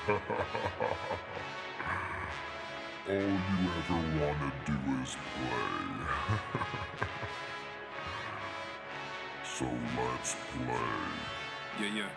All you ever wanna do is play. So let's play. Yeah.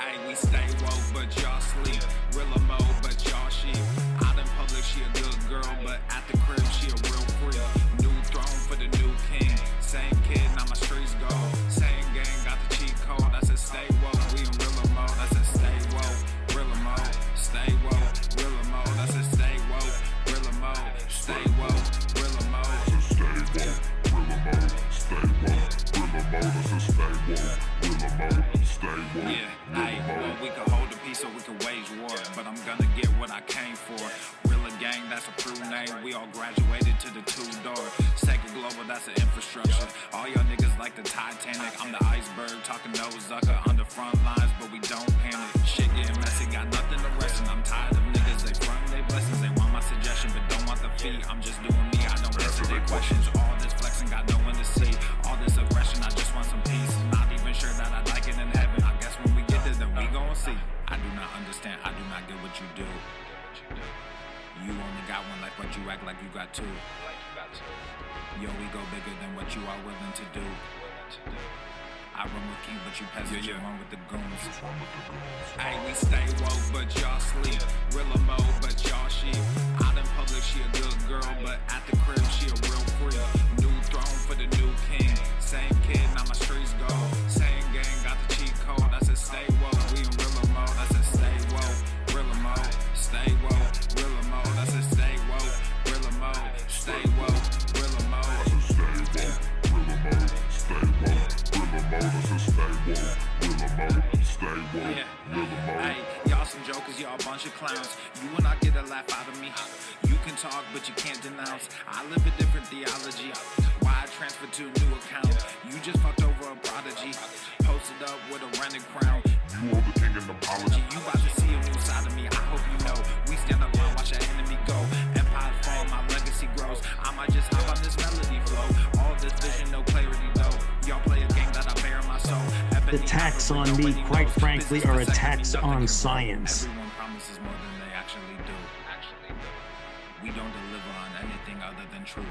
Hey, we stay woke, but y'all sleep. Real mode, but y'all sheep. Out in public, she a good girl, but at the crib, she a real freak. New throne for the new king. Same kid, now my streets go. Same gang, got the cheat code. I said stay woke, we in real mode. I said stay woke, real mode. Stay woke, real mode. I said stay woke, real mode. Stay woke, real mode. I said stay woke, real mode. Stay woke, real mode. I said stay woke, real mode. Stay woke, yeah, hey, well, we can hold a peace or we can wage war, but I'm gonna get what I came for. Real gang, that's a crew name. We all graduated to the two-door. Sacred Global, that's an infrastructure. All y'all niggas like the Titanic. I'm the iceberg, talking no Zucker on the front lines, but we don't panic. Shit getting messy, got nothing to rest, and I'm tired of niggas. They front they blessings, they want my suggestion, but don't want the fee. I'm just doing me, I don't answer their questions. All this flexing, got no one to see. All this aggression, I just want some peace. Not even sure that I like it in heaven. I guess when we get there, then we gon' see. I do not understand, I do not get what you do. You only got one, like what you act like you got two. Yo, we go bigger than what you are willing to do. I run with king, but you peasants, you run with the goons. Hey, we stay woke, but y'all sleep. Real mode, but y'all sheep. Out in public, she a good girl, but at the crib, she a real freak. New throne for the new king. Same kid, now my streets go. Same gang, got the cheat code. I said stay woke, we in real mode. I said stay woke, real mode. Stay woke, real mode. I said stay woke, real mode. Stay woke, real mode. I said stay woke, real mode. Stay woke, real mode. I said stay woke, real mode. Stay woke, real mode. Hey, y'all some jokers, y'all a bunch of clowns. You will not get a laugh out of me. You can talk, but you can't denounce. I live a different theology. Why I transferred to a new account? You just fucked over a prodigy. Posted up with a rented crown. You are the king and apology. You about to see a new side of me. I hope you know. We stand up and watch our enemy go. Empires fall, my legacy grows. I might just hop on this melody flow. All this vision, no clarity though. Y'all play a game that I bear in my soul. The attacks on me, quite frankly, are attacks on science. Everyone promises more than they actually do. We don't deliver on anything other than truth.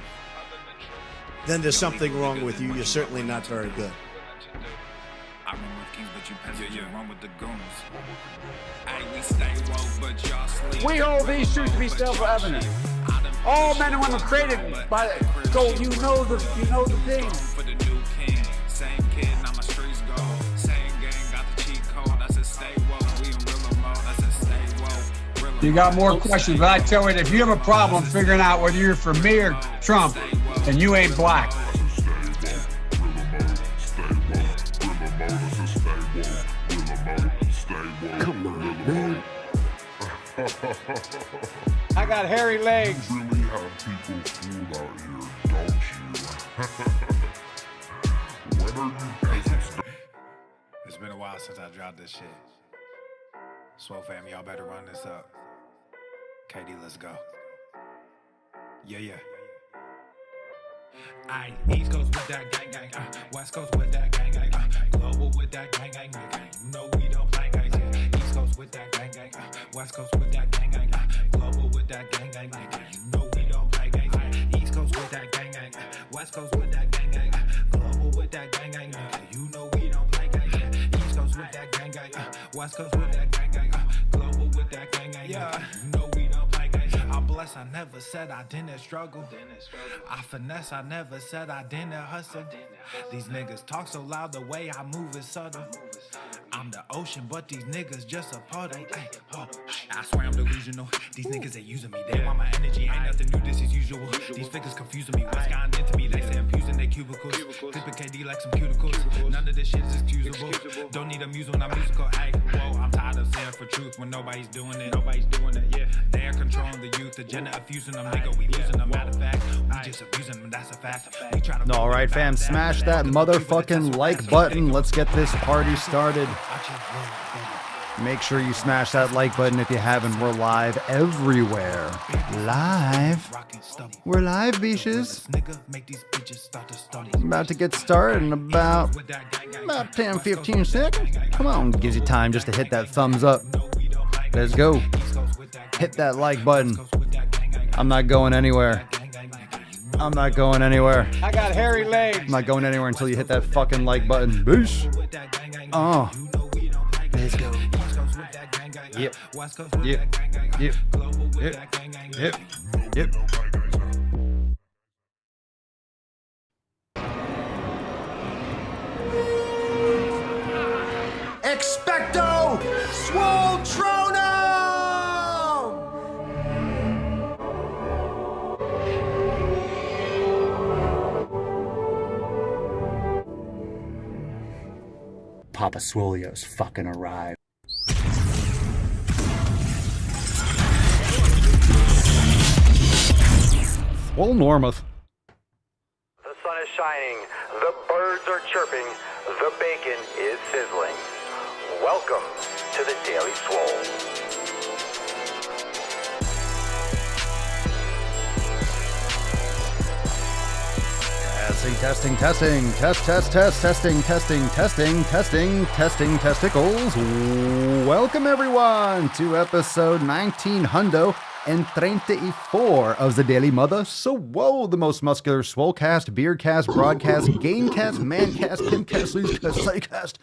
Then there's something wrong with you. You're certainly not very good. I run with kings, but you peasants, you run with the goons. Hey, we stay woke, but y'all sleep. We hold these truths to be self-evident. All men and women created by gold. You know the thing. For the new king, same kid, now my streets go. Same gang, got the cheat code. I said stay woke, we in real mode. I said stay woke, real You got more questions, but I tell you, if you have a problem figuring out whether you're for me or Trump, then you ain't black. I said stay woke, real mode. Stay woke, real mode. I said stay woke, real mode. Stay woke. Come on, man. I got hairy legs. You really have people fooled out here, don't you? When are you peasants? It's been a while since I dropped this shit. SwoleFam, y'all better run this up. KD, let's go. Yeah. Aight, East Coast with that gang, West Coast with that gang, Global with that gang, nigga. You know we don't play games, yeah. East Coast with that gang, West Coast with that gang, Global with that gang, nigga. You know we don't play games, yeah. East Coast with that gang, West Coast with that gang, Global with that gang, nigga. You know we don't play games, yeah. East Coast with that gang, West Coast with that gang, Global with that gang, yeah. You know we don't play games. I'm blessed, I never said I didn't struggle. I finesse, I never said I didn't hustle. These niggas talk so loud, the way I move is subtle. I'm the ocean, but these niggas just a puddle. Ay, oh, I swear I'm delusional. These niggas, they using me. They want my energy, ain't nothing new, this is usual. These figures confusing me, what's gotten into me? They say I'm using their cubicles. Clipping KD like some cuticles. None of this shit is excusable. Don't need a muse when I'm musical. Ay, whoa, I'm tired of saying for truth when nobody's doing it. Yeah. They're controlling the youth, agenda abusing them, nigga. We losing them. Matter of fact, we just abusing them, that's a fact. We try to All right, fam, smash that motherfucking like button. Let's get this party started. Make sure you smash that like button if you haven't. We're live everywhere. Live. We're live, beaches. About to get started in about 10, 15 seconds. Come on, gives you time just to hit that thumbs up. Let's go. Hit that like button. I'm not going anywhere. I'm not going anywhere. I got hairy legs. I'm not going anywhere until you hit that fucking like button. Boosh. Oh. Let's go. Yep. Yep. Yep. Yep. Yep. Yep. Expecto Swole. Papa Swole's fucking arrived. Swole Normuth. The sun is shining, the birds are chirping, the bacon is sizzling. Welcome to the Daily Swole. Testing, testing, testicles. Welcome everyone to episode 1934 of the Daily Mother Swole, the most muscular swolecast, beercast, broadcast, gamecast, mancast, pimpcast, loosecast, psychcast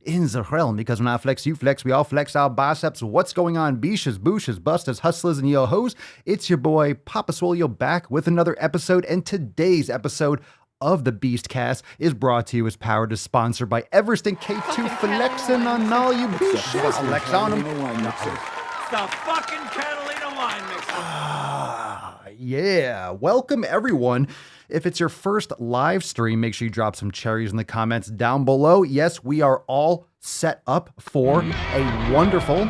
in the realm. Because when I flex, you flex, we all flex our biceps. What's going on, beaches, booshes, busters, hustlers, and yo-hos? It's your boy, Papa Swole, back with another episode, and today's episode of the Beastcast is brought to you as powered as sponsored by Everest and K2 flexing on all you beaches. Flex on them. It's the fucking Catalina wine mixer. Yeah. Welcome, everyone. If it's your first live stream, make sure you drop some cherries in the comments down below. Yes, we are all set up for a wonderful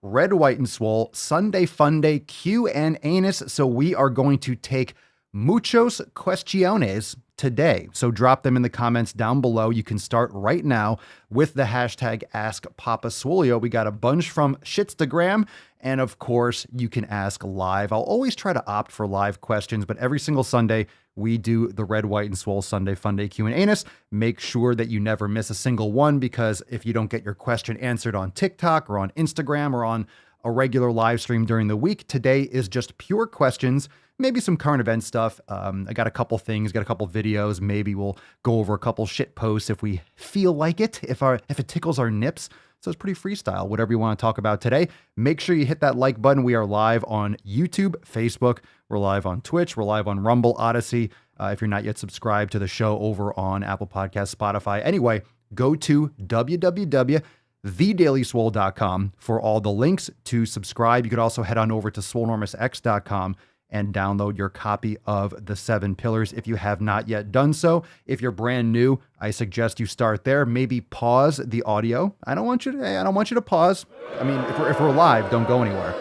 Red, White, and Swole Sunday Funday Q&Anus. So we are going to take muchos cuestiones today. So drop them in the comments down below. You can start right now with the hashtag AskPapaSwolio. We got a bunch from Shitstagram. And of course, you can ask live. I'll always try to opt for live questions, but every single Sunday, we do the Red, White, and Swole Sunday Funday Q&Anus. Make sure that you never miss a single one, because if you don't get your question answered on TikTok or on Instagram or on a regular live stream during the week, today is just pure questions. Maybe some current event stuff. I got a couple things, got a couple videos. Maybe we'll go over a couple shit posts if we feel like it, if it tickles our nips. So it's pretty freestyle, whatever you want to talk about today. Make sure you hit that like button. We are live on YouTube, Facebook. We're live on Twitch. We're live on Rumble, Odyssey. If you're not yet subscribed to the show over on Apple Podcasts, Spotify. Anyway, go to www.thedailyswole.com for all the links to subscribe. You could also head on over to swolenormousx.com and download your copy of the 7 Pillars if you have not yet done so. If you're brand new, I suggest you start there. Maybe pause the audio. I don't want you to pause. I mean, if we're live, don't go anywhere.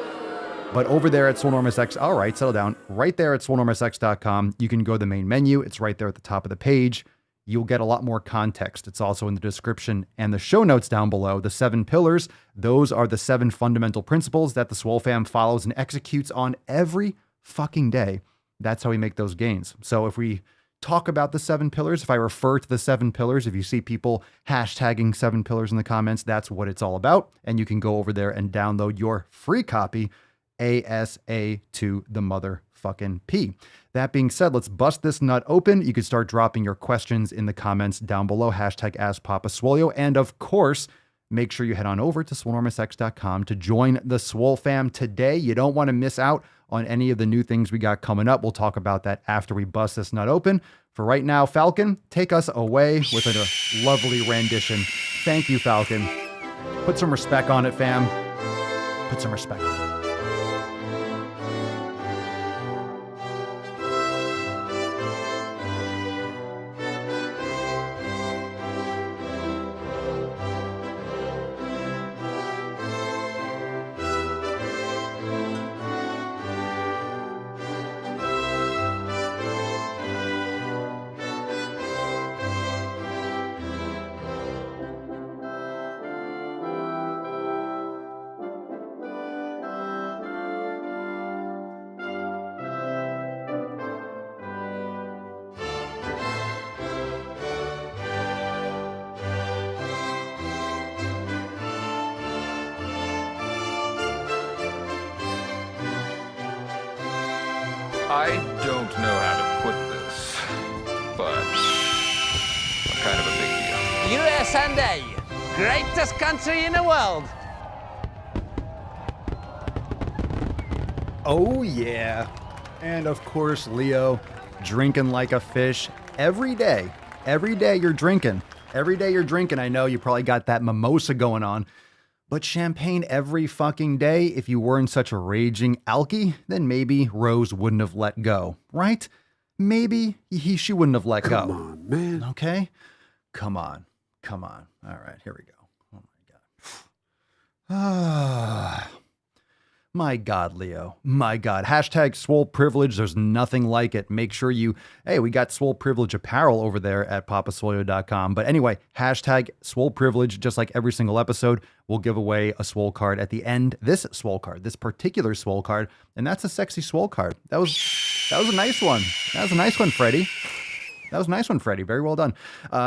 But over there at swolenormousx, all right, settle down. Right there at swolenormousx.com, you can go to the main menu. It's right there at the top of the page. You'll get a lot more context. It's also in the description and the show notes down below. The 7 Pillars, those are the 7 fundamental principles that the SwoleFam follows and executes on every fucking day. That's how we make those gains. So if we talk about the 7 pillars, if I refer to the 7 pillars, if you see people hashtagging 7 pillars in the comments, that's what it's all about. And you can go over there and download your free copy ASA to the motherfucking P. That being said, let's bust this nut open. You can start dropping your questions in the comments down below. Hashtag AskPapaSwolio. And of course, make sure you head on over to swolenormousx.com to join the SwoleFam today. You don't want to miss out on any of the new things we got coming up. We'll talk about that after we bust this nut open. For right now, Falcon, take us away with a lovely rendition. Thank you, Falcon. Put some respect on it, fam. Put some respect on it. I don't know how to put this, but kind of a big deal. USA, greatest country in the world. Oh, yeah. And of course, Leo, drinking like a fish every day. Every day you're drinking. Every day you're drinking. I know you probably got that mimosa going on. But champagne every fucking day, if you weren't such a raging alky, then maybe Rose wouldn't have let go, right? Maybe she wouldn't have let go. Come on, man. Okay? Come on. Come on. All right, here we go. Oh, my God. Ah. My God, Leo. My God. Hashtag Swole Privilege. There's nothing like it. Make sure hey, we got Swole Privilege apparel over there at papaswolio.com. But anyway, hashtag Swole Privilege. Just like every single episode, we'll give away a Swole card at the end. This Swole card, this particular Swole card. And that's a sexy Swole card. That was a nice one. That was a nice one, Freddie. That was a nice one, Freddie. Very well done.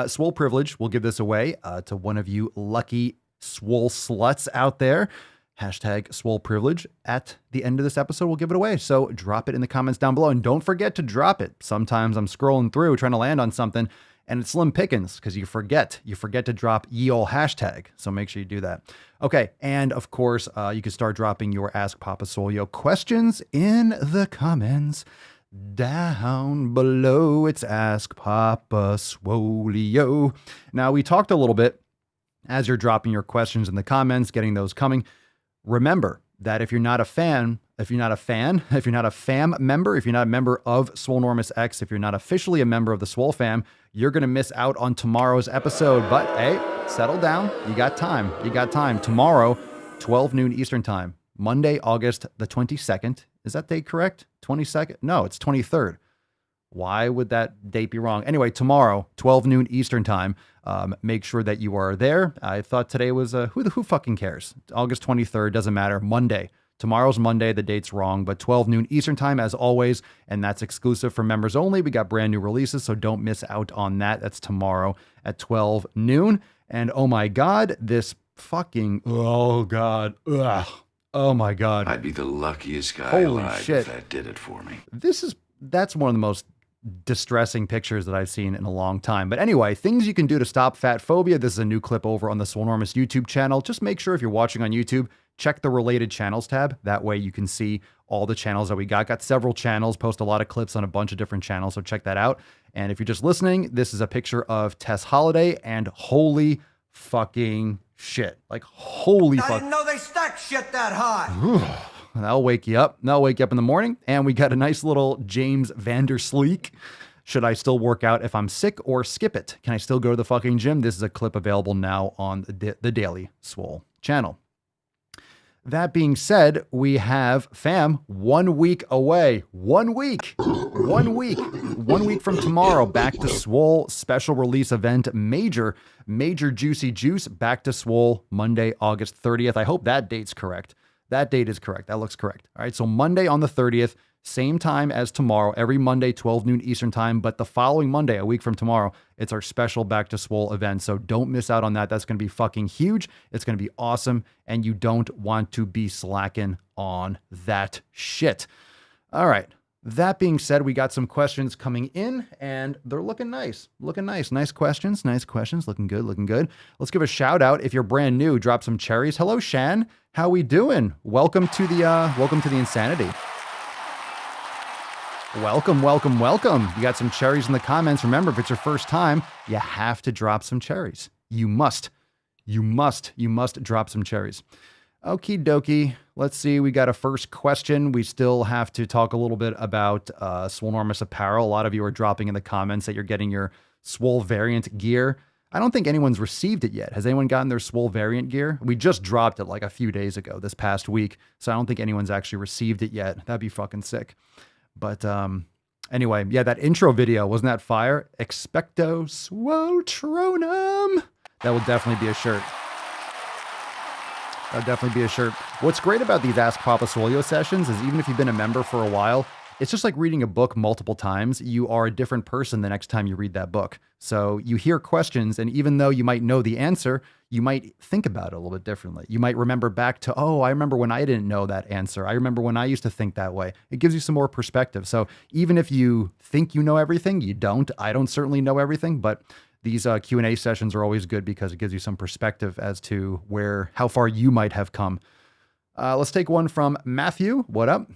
Swole Privilege. We'll give this away to one of you lucky Swole sluts out there. Hashtag Swole Privilege. At the end of this episode, we'll give it away. So drop it in the comments down below. And don't forget to drop it. Sometimes I'm scrolling through trying to land on something and it's slim pickings because you forget to drop ye ol' hashtag. So make sure you do that. Okay. And of course, you can start dropping your Ask Papa Swolio questions in the comments down below. It's Ask Papa Swolio. Now, we talked a little bit as you're dropping your questions in the comments, getting those coming. Remember that if you're not a fam member, if you're not a member of Swolenormous X, if you're not officially a member of the SwoleFam, you're going to miss out on tomorrow's episode. But hey, settle down. You got time. Tomorrow, 12 noon Eastern time, Monday, August the 22nd. Is that date correct? 22nd? No, it's 23rd. Why would that date be wrong? Anyway, tomorrow, 12 noon Eastern time. Make sure that you are there. I thought today was who fucking cares? August 23rd, doesn't matter. Monday. Tomorrow's Monday. The date's wrong, but 12 noon Eastern time as always. And that's exclusive for members only. We got brand new releases, so don't miss out on that. That's tomorrow at 12 noon. And oh my God, this fucking, oh God. Ugh. Oh my God. I'd be the luckiest guy Holy alive shit. if that did it for me. That's one of the most distressing pictures that I've seen in a long time. But anyway, things you can do to stop fat phobia. This is a new clip over on the Swolenormous YouTube channel. Just make sure if you're watching on YouTube, check the related channels tab. That way you can see all the channels that we got. Got several channels, post a lot of clips on a bunch of different channels. So check that out. And if you're just listening, this is a picture of Tess Holiday and holy fucking shit. Like holy fuck. I didn't know they stacked shit that high. That'll wake you up. That'll wake you up in the morning. And we got a nice little James Vandersleek. Should I still work out if I'm sick or skip it? Can I still go to the fucking gym? This is a clip available now on the Daily Swole channel. That being said, we have fam 1 week away. 1 week. 1 week. 1 week from tomorrow. Back to Swole special release event. Major juicy juice. Back to Swole Monday, August 30th. I hope that date's correct. That date is correct. That looks correct. All right. So Monday on the 30th, same time as tomorrow, every Monday, 12 noon Eastern time. But the following Monday, a week from tomorrow, it's our special Back to Swole event. So don't miss out on that. That's going to be fucking huge. It's going to be awesome. And you don't want to be slacking on that shit. All right. That being said, we got some questions coming in and they're looking nice. Looking nice. Nice questions. Nice questions. Looking good. Looking good. Let's give a shout out. If you're brand new, drop some cherries. Hello, Shan. How we doing? Welcome to the insanity. Welcome. You got some cherries in the comments. Remember, if it's your first time, you have to drop some cherries. You must drop some cherries. Okie dokie. Let's see. We got a first question. We still have to talk a little bit about Swolenormous apparel. A lot of you are dropping in the comments that you're getting your Swole variant gear. I don't think anyone's received it yet. Has anyone gotten their Swole variant gear? We just dropped it like a few days ago, this past week. So I don't think anyone's actually received it yet. That'd be fucking sick. But anyway, yeah, that intro video, wasn't that fire? Expecto Swotronum. That will definitely be a shirt. That'll definitely be a shirt. What's great about these Ask Papa Swolio sessions is even if you've been a member for a while, it's just like reading a book multiple times. You are a different person the next time you read that book. So you hear questions, and even though you might know the answer, you might think about it a little bit differently. You might remember back to, oh, I remember when I didn't know that answer. I remember when I used to think that way. It gives you some more perspective. So even if you think you know everything, you don't. I don't certainly know everything, but these Q&A sessions are always good because it gives you some perspective as to how far you might have come. Let's take one from Matthew. What up?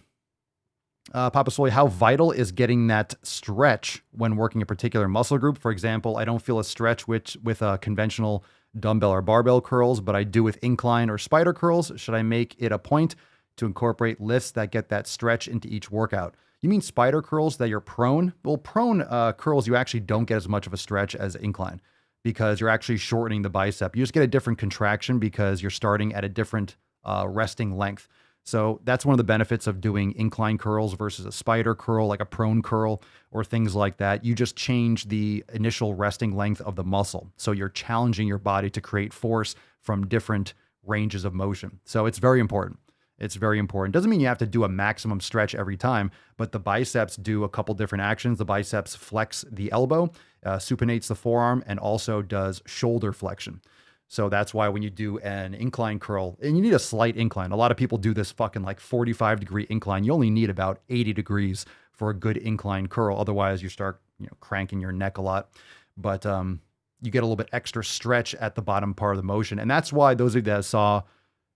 Papa Swole, how vital is getting that stretch when working a particular muscle group? For example, I don't feel a stretch with conventional dumbbell or barbell curls, but I do with incline or spider curls. Should I make it a point to incorporate lifts that get that stretch into each workout? You mean spider curls that you're prone? Well, prone curls, you actually don't get as much of a stretch as incline because you're actually shortening the bicep. You just get a different contraction because you're starting at a different resting length. So that's one of the benefits of doing incline curls versus a spider curl, like a prone curl or things like that. You just change the initial resting length of the muscle. So you're challenging your body to create force from different ranges of motion. So it's very important. It's very important. Doesn't mean you have to do a maximum stretch every time, but the biceps do a couple different actions. The biceps flex the elbow, supinates the forearm, and also does shoulder flexion. So that's why when you do an incline curl, and you need a slight incline. A lot of people do this fucking like 45-degree incline. You only need about 80 degrees for a good incline curl. Otherwise, you start cranking your neck a lot. But you get a little bit extra stretch at the bottom part of the motion. And that's why those of you that saw,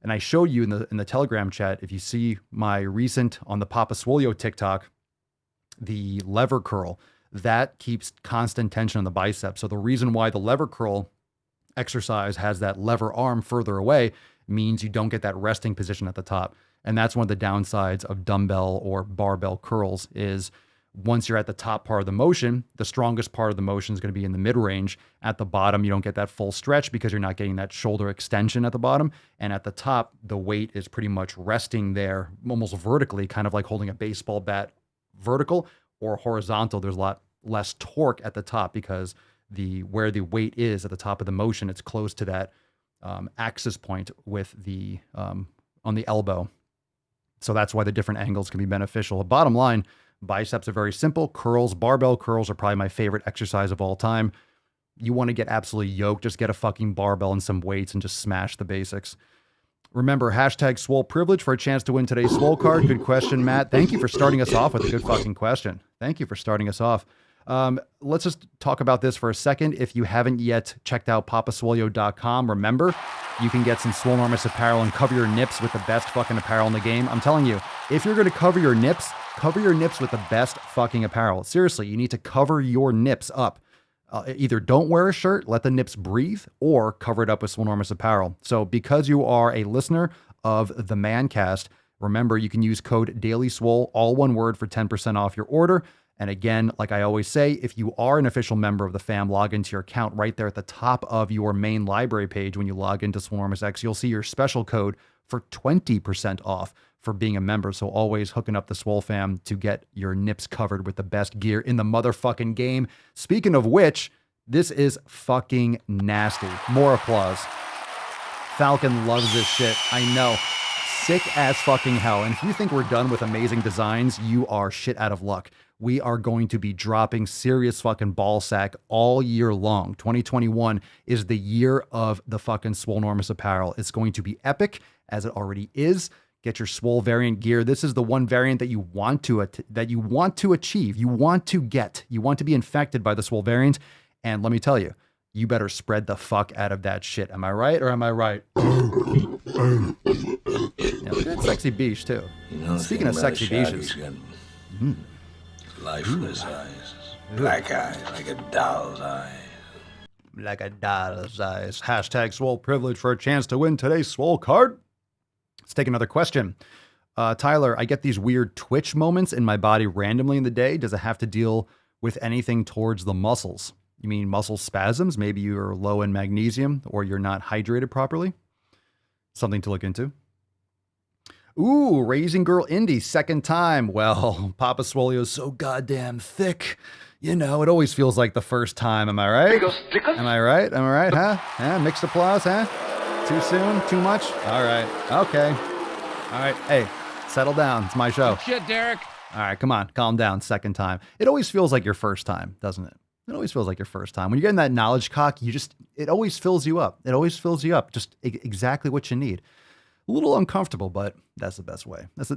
and I showed you in the Telegram chat, if you see my recent on the Papa Swole TikTok, the lever curl, that keeps constant tension on the bicep. So the reason why the lever curl exercise has that lever arm further away means you don't get that resting position at the top. And that's one of the downsides of dumbbell or barbell curls is once you're at the top part of the motion, the strongest part of the motion is going to be in the mid-range. At the bottom, you don't get that full stretch because you're not getting that shoulder extension at the bottom. And at the top, the weight is pretty much resting there almost vertically, kind of like holding a baseball bat vertical or horizontal. There's a lot less torque at the top because where the weight is at the top of the motion, it's close to that axis point with the on the elbow. So that's why the different angles can be beneficial. Bottom line, biceps are very simple. Curls, barbell curls are probably my favorite exercise of all time. You want to get absolutely yoked, just get a fucking barbell and some weights and just smash the basics. Remember, hashtag Swole Privilege for a chance to win today's Swole card. Good question, Matt. Thank you for starting us off with a good fucking question. Thank you for starting us off. Let's just talk about this for a second. If you haven't yet checked out papaswolio.com, remember, you can get some Swolenormous apparel and cover your nips with the best fucking apparel in the game. I'm telling you, if you're going to cover your nips with the best fucking apparel. Seriously, you need to cover your nips up. Either don't wear a shirt, let the nips breathe, or cover it up with Swolenormous apparel. So because you are a listener of the Mancast, remember, you can use code DAILYSWOLE, all one word, for 10% off your order. And again, like I always say, if you are an official member of the fam, log into your account right there at the top of your main library page. When you log into Swolenormous X, you'll see your special code for 20% off for being a member. So always hooking up the SwoleFam to get your nips covered with the best gear in the motherfucking game. Speaking of which, this is fucking nasty. More applause. Falcon loves this shit. I know. Sick as fucking hell. And if you think we're done with amazing designs, you are shit out of luck. We are going to be dropping serious fucking ball sack all year long. 2021 is the year of the fucking Swolenormous apparel. It's going to be epic, as it already is. Get your Swole variant gear. This is the one variant that you want to achieve. You want to get. You want to be infected by the Swole variant. And let me tell you, you better spread the fuck out of that shit. Am I right or am I right? Yeah, look at that sexy beach too. Speaking of sexy beaches. Lifeless eyes. Black eyes, like a doll's eyes. Like a doll's eyes. Hashtag Swole Privilege for a chance to win today's Swole card. Let's take another question. Tyler, I get these weird twitch moments in my body randomly in the day. Does it have to deal with anything towards the muscles? You mean muscle spasms? Maybe you're low in magnesium or you're not hydrated properly? Something to look into. Ooh, Raising Girl Indie, second time. Well, Papa Swolio's so goddamn thick. You know, it always feels like the first time. Am I right? Am I right? Am I right, huh? Yeah, mixed applause, huh? Too soon? Too much? All right. Okay. All right. Hey, settle down. It's my show. Shit, Derek. All right, come on, calm down. Second time. It always feels like your first time, doesn't it? It always feels like your first time. When you're getting that knowledge cock, it always fills you up. It always fills you up. Just exactly what you need. A little uncomfortable, but that's the best way. That's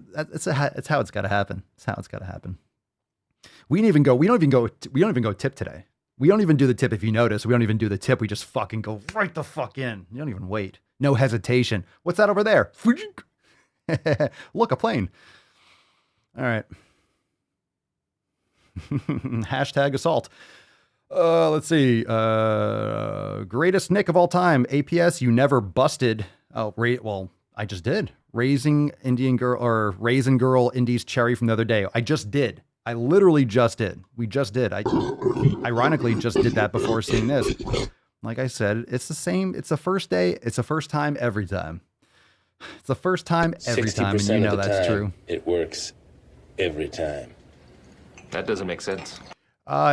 how it's got to happen. It's how it's got to happen. We don't even go tip today. We don't even do the tip. If you notice, we don't even do the tip. We just fucking go right the fuck in. You don't even wait. No hesitation. What's that over there? Look, a plane. All right. Hashtag assault. Let's see. Greatest Nick of all time. APS, you never busted. Oh, well, I just did. Raisin Girl Indies Cherry from the other day. I just did. I literally just did. We just did. I ironically just did that before seeing this. Like I said, it's the same. It's the first day. It's the first time every time. It's the first time every time, and you know that's true. It works every time. That doesn't make sense.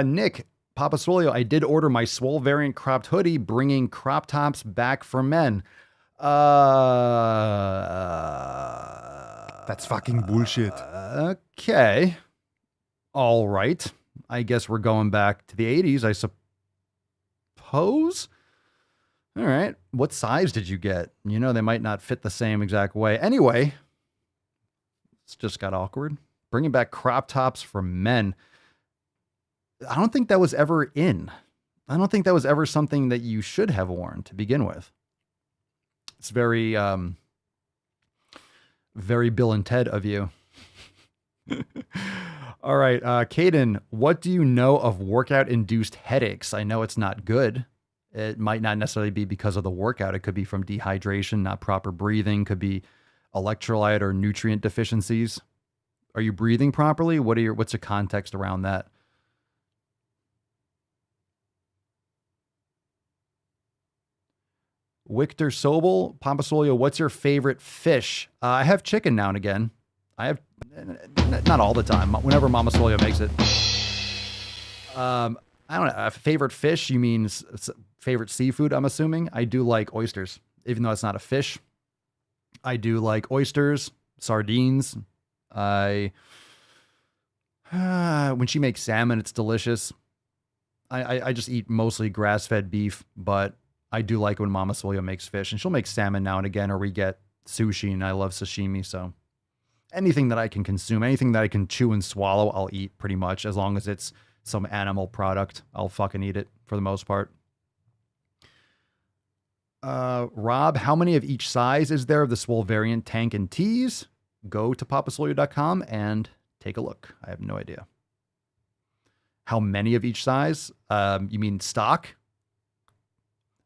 Nick, Papa Swole, I did order my Swole variant cropped hoodie, bringing crop tops back for men. That's fucking bullshit. Okay. All right. I guess we're going back to the 80s, I suppose. All right. What size did you get? You know, they might not fit the same exact way. Anyway, it's just got awkward. Bringing back crop tops for men. I don't think that was ever in. I don't think that was ever something that you should have worn to begin with. It's very, very Bill and Ted of you. All right. Caden, what do you know of workout-induced headaches? I know it's not good. It might not necessarily be because of the workout. It could be from dehydration, not proper breathing, could be electrolyte or nutrient deficiencies. Are you breathing properly? What's the context around that? Victor Sobel, Papa Swole, what's your favorite fish? I have chicken now and again. I have, not all the time, whenever Mama Swole makes it. I don't know. Favorite fish? You mean favorite seafood, I'm assuming? I do like oysters, even though it's not a fish. I do like oysters, sardines. When she makes salmon, it's delicious. I just eat mostly grass-fed beef, but I do like when Mama Swole makes fish, and she'll make salmon now and again, or we get sushi, and I love sashimi. So anything that I can consume, anything that I can chew and swallow, I'll eat pretty much, as long as it's some animal product. I'll fucking eat it for the most part. Rob, how many of each size is there of the Swole variant tank and tees? Go to papaswole.com and take a look. I have no idea. How many of each size? You mean stock?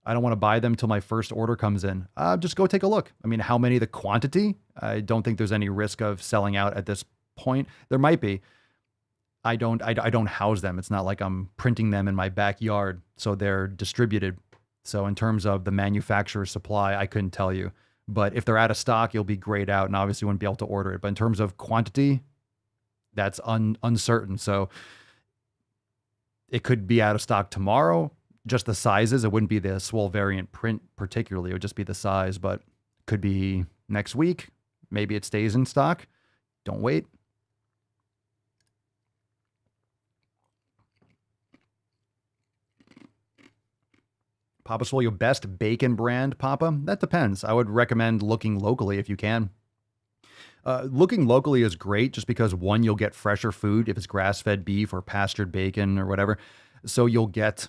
I don't want to buy them till my first order comes in. Just go take a look. I mean, how many, the quantity? I don't think there's any risk of selling out at this point. There might be. I don't house them. It's not like I'm printing them in my backyard, so they're distributed. So in terms of the manufacturer's supply, I couldn't tell you. But if they're out of stock, you'll be grayed out and obviously wouldn't be able to order it. But in terms of quantity, that's uncertain. So it could be out of stock tomorrow. Just the sizes. It wouldn't be the Swole variant print particularly. It would just be the size, but could be next week. Maybe it stays in stock. Don't wait. Papa Swole, your best bacon brand, Papa? That depends. I would recommend looking locally if you can. Looking locally is great just because, one, you'll get fresher food if it's grass-fed beef or pastured bacon or whatever. So you'll get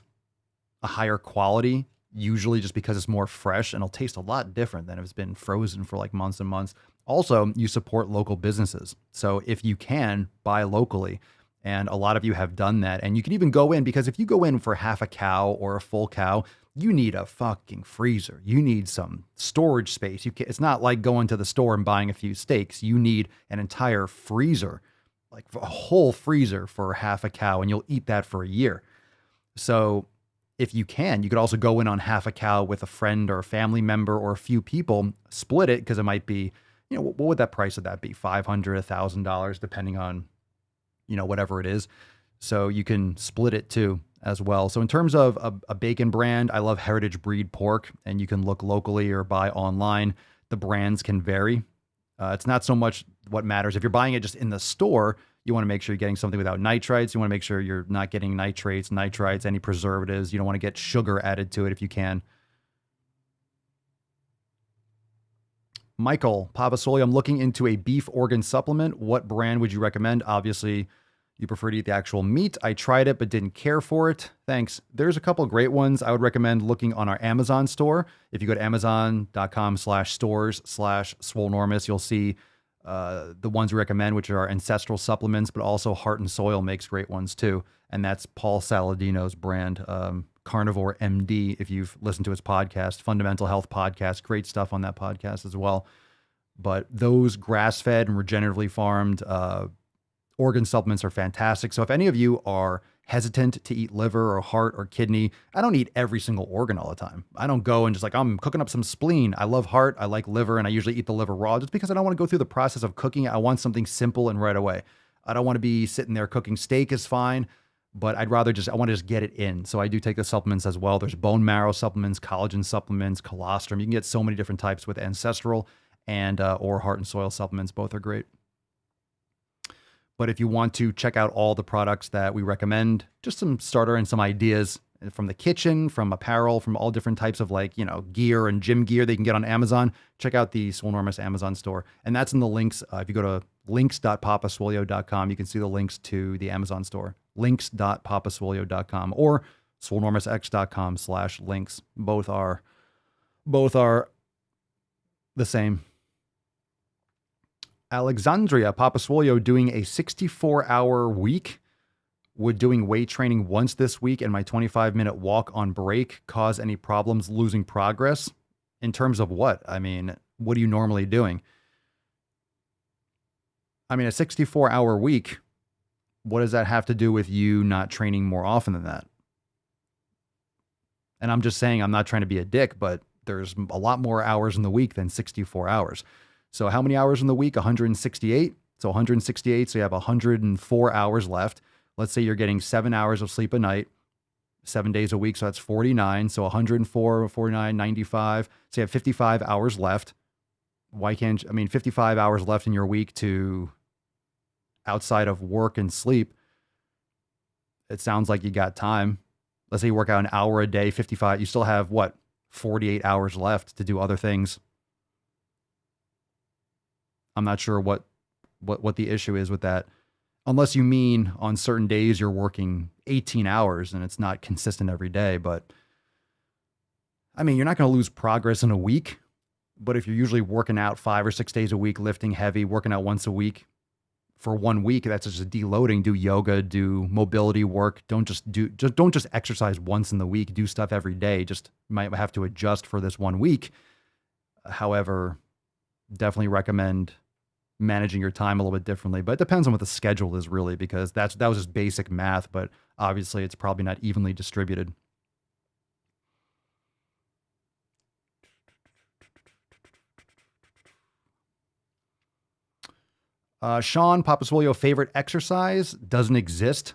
a higher quality, usually just because it's more fresh, and it'll taste a lot different than if it's been frozen for like months and months. Also, you support local businesses. So if you can, buy locally. And a lot of you have done that. And you can even go in, because if you go in for half a cow or a full cow, you need a fucking freezer. You need some storage space. It's not like going to the store and buying a few steaks. You need an entire freezer, like a whole freezer for half a cow, and you'll eat that for a year. So if you can, you could also go in on half a cow with a friend or a family member or a few people, split it, because it might be, what would that price of that be? $500, $1,000, depending on, whatever it is. So you can split it too as well. So in terms of a bacon brand, I love Heritage Breed Pork, and you can look locally or buy online. The brands can vary. It's not so much what matters. If you're buying it just in the store, You want to make sure you're getting something without nitrites. You want to make sure you're not getting nitrates, nitrites, any preservatives. You don't want to get sugar added to it if you can. Michael, Papa Swole, I'm looking into a beef organ supplement. What brand would you recommend? Obviously, you prefer to eat the actual meat. I tried it, but didn't care for it. Thanks. There's a couple of great ones. I would recommend looking on our Amazon store. If you go to amazon.com/stores/swolenormous, you'll see the ones we recommend, which are ancestral supplements, but also Heart and Soil makes great ones too. And that's Paul Saladino's brand, Carnivore MD. If you've listened to his podcast, Fundamental Health Podcast, great stuff on that podcast as well. But those grass-fed and regeneratively farmed organ supplements are fantastic. So if any of you are hesitant to eat liver or heart or kidney, I don't eat every single organ all the time. I don't go and just like, I'm cooking up some spleen. I love heart. I like liver. And I usually eat the liver raw just because I don't want to go through the process of cooking it. I want something simple and right away. I don't want to be sitting there cooking. Steak is fine, but I want to just get it in. So I do take the supplements as well. There's bone marrow supplements, collagen supplements, colostrum. You can get so many different types with ancestral and or Heart and Soil supplements. Both are great. But if you want to check out all the products that we recommend, just some starter and some ideas from the kitchen, from apparel, from all different types of gear and gym gear they can get on Amazon, check out the SwoleNormous Amazon store. And that's in the links. If you go to links.papaswolio.com, you can see the links to the Amazon store, links.papaswolio.com or swolenormousx.com/links. Both are the same. Alexandria, Papa Swolio doing a 64-hour week. Would doing weight training once this week and my 25-minute walk on break cause any problems losing progress? In terms of what? I mean, what are you normally doing? I mean, a 64-hour week, what does that have to do with you not training more often than that? And I'm just saying, I'm not trying to be a dick, but there's a lot more hours in the week than 64 hours. So how many hours in the week? 168. So 168. So you have 104 hours left. Let's say you're getting 7 hours of sleep a night, 7 days a week. So that's 49. So 104, 49, 95. So you have 55 hours left. Why can't, 55 hours left in your week to outside of work and sleep. It sounds like you got time. Let's say you work out an hour a day, 55. You still have 48 hours left to do other things. I'm not sure what the issue is with that. Unless you mean on certain days you're working 18 hours and it's not consistent every day. But you're not going to lose progress in a week. But if you're usually working out 5 or 6 days a week, lifting heavy, working out once a week for 1 week, that's just deloading. Do yoga, do mobility work. Don't just exercise once in the week. Do stuff every day. Just might have to adjust for this 1 week. However, definitely recommend managing your time a little bit differently, but it depends on what the schedule is really, because that was just basic math, but obviously it's probably not evenly distributed. Sean, Papa Swolio, favorite exercise doesn't exist.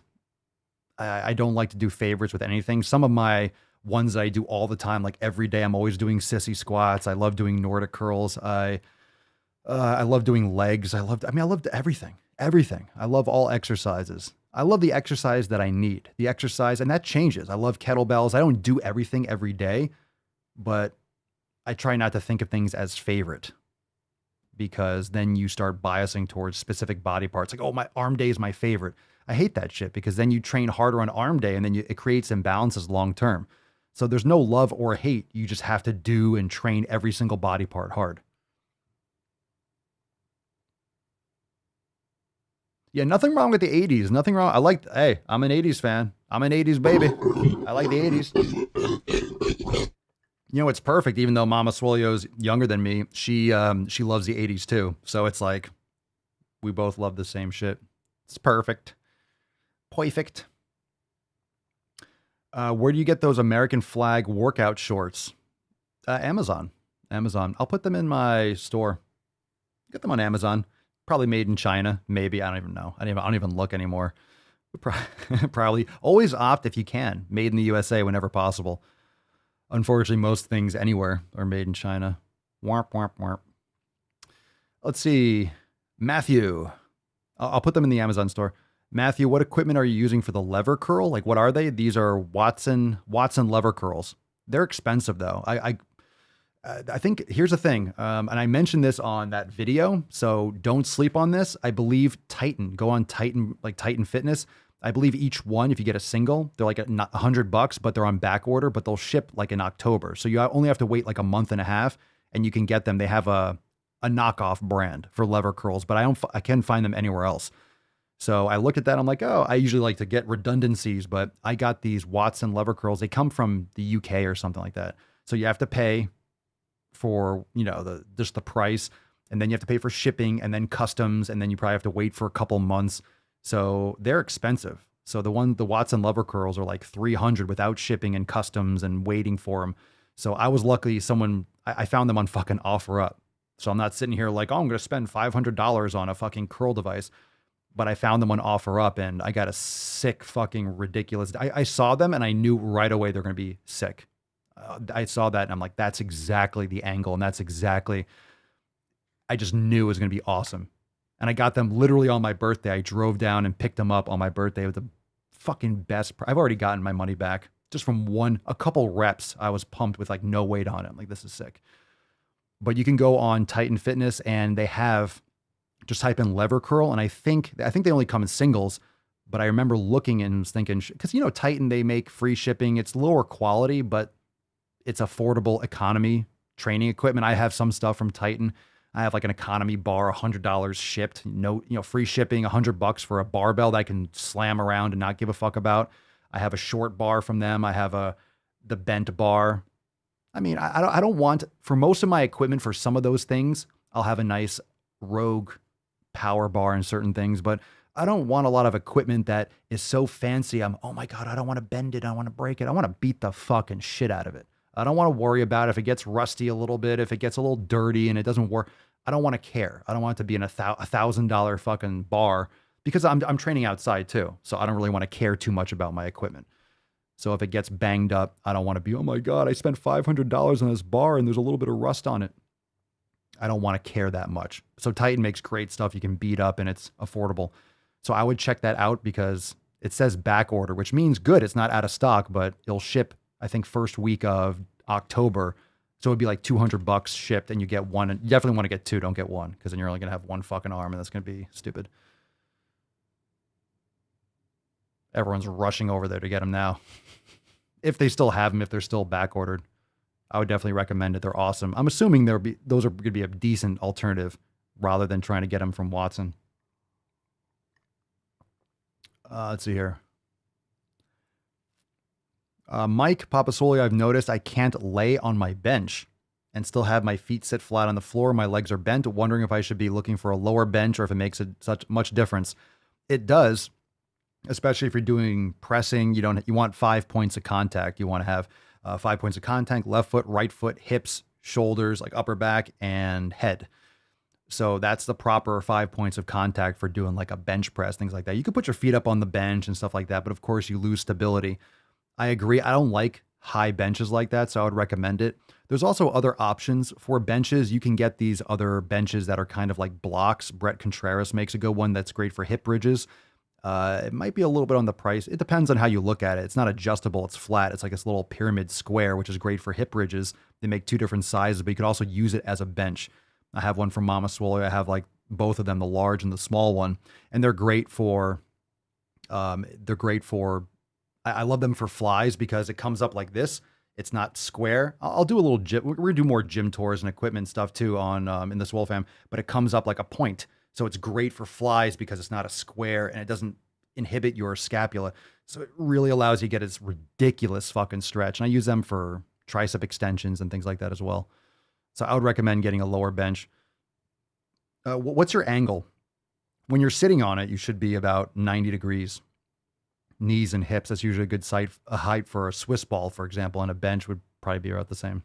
I don't like to do favorites with anything. Some of my ones that I do all the time, like every day, I'm always doing sissy squats. I love doing Nordic curls. I love doing legs. I love everything. I love all exercises. I love the exercise that I need. The exercise, and that changes. I love kettlebells. I don't do everything every day, but I try not to think of things as favorite, because then you start biasing towards specific body parts. Like, oh, my arm day is my favorite. I hate that shit, because then you train harder on arm day and then it creates imbalances long term. So there's no love or hate. You just have to do and train every single body part hard. Yeah, nothing wrong with the 80s. Nothing wrong. I'm an 80s fan. I'm an 80s baby. I like the 80s. It's perfect. Even though Mama Swolio's younger than me, she loves the 80s too. So it's like we both love the same shit. It's perfect. Perfect. Where do you get those American flag workout shorts? Amazon. I'll put them in my store. Get them on Amazon. Probably made in China. Maybe. I don't even know. I don't even look anymore. Probably. Always opt, if you can, made in the USA whenever possible. Unfortunately, most things anywhere are made in China. Warp, warp, warp. Let's see. Matthew. I'll put them in the Amazon store. Matthew, what equipment are you using for the lever curl? Like, what are they? These are Watson lever curls. They're expensive though. I think here's the thing, and I mentioned this on that video, so don't sleep on this. I believe Titan, go on Titan, like Titan Fitness. I believe each one, if you get a single, they're like $100, but they're on back order, but they'll ship like in October. So you only have to wait like a month and a half, and you can get them. They have a knockoff brand for lever curls, but I can't find them anywhere else. So I looked at that. I'm like, oh, I usually like to get redundancies, but I got these Watson lever curls. They come from the UK or something like that. So you have to pay for, you know, just the price, and then you have to pay for shipping and then customs, and then you probably have to wait for a couple months. So they're expensive. So the Watson lever curls are like $300 without shipping and customs and waiting for them. So I was lucky I found them on fucking OfferUp. So I'm not sitting here like, oh, I'm going to spend $500 on a fucking curl device. But I found them on OfferUp, and I got a sick fucking ridiculous. I saw them and I knew right away they're going to be sick. I saw that and I'm like, that's exactly the angle. And that's exactly, I just knew it was going to be awesome. And I got them literally on my birthday. I drove down and picked them up on my birthday with the fucking best. I've already gotten my money back just from a couple reps. I was pumped with like no weight on it. I'm like, this is sick. But you can go on Titan Fitness and they have, just type in lever curl. And I think they only come in singles, but I remember looking and was thinking, cause you know, Titan, they make free shipping. It's lower quality, but it's affordable economy training equipment. I have some stuff from Titan. I have like an economy bar, $100 shipped, free shipping, $100 for a barbell that I can slam around and not give a fuck about. I have a short bar from them. I have the bent bar. I mean, I don't want, for most of my equipment, for some of those things, I'll have a nice Rogue power bar and certain things, but I don't want a lot of equipment that is so fancy. Oh my God, I don't want to bend it. I want to break it. I want to beat the fucking shit out of it. I don't want to worry about if it gets rusty a little bit, if it gets a little dirty and it doesn't work. I don't want to care. I don't want it to be in a $1,000 fucking bar because I'm training outside too. So I don't really want to care too much about my equipment. So if it gets banged up, I don't want to be, oh my God, I spent $500 on this bar and there's a little bit of rust on it. I don't want to care that much. So Titan makes great stuff you can beat up and it's affordable. So I would check that out because it says back order, which means good. It's not out of stock, but it'll ship, I think, first week of October. So it'd be like $200 shipped and you get one. And you definitely want to get two, don't get one, because then you're only going to have one fucking arm and that's going to be stupid. Everyone's rushing over there to get them now. If they still have them, if they're still back ordered, I would definitely recommend it. They're awesome. I'm assuming those are going to be a decent alternative rather than trying to get them from Watson. Let's see here. Mike Papasoli, I've noticed I can't lay on my bench and still have my feet sit flat on the floor. My legs are bent. Wondering if I should be looking for a lower bench or if it makes such much difference. It does, especially if you're doing pressing. You want 5 points of contact. You want to have 5 points of contact: left foot, right foot, hips, shoulders, like upper back, and head. So that's the proper 5 points of contact for doing like a bench press, things like that. You could put your feet up on the bench and stuff like that, but of course you lose stability. I agree. I don't like high benches like that, so I would recommend it. There's also other options for benches. You can get these other benches that are kind of like blocks. Brett Contreras makes a good one that's great for hip bridges. It might be a little bit on the price. It depends on how you look at it. It's not adjustable. It's flat. It's like this little pyramid square, which is great for hip bridges. They make two different sizes, but you could also use it as a bench. I have one from Mama Swole. I have like both of them, the large and the small one, and they're great for, I love them for flies because it comes up like this. It's not square. I'll do a little gym. We're gonna do more gym tours and equipment stuff too on in the SwoleFam, but it comes up like a point. So it's great for flies because it's not a square and it doesn't inhibit your scapula. So it really allows you to get this ridiculous fucking stretch. And I use them for tricep extensions and things like that as well. So I would recommend getting a lower bench. What's your angle? When you're sitting on it, you should be about 90 degrees. Knees and hips, that's usually a good height for a Swiss ball, for example, and a bench would probably be about the same.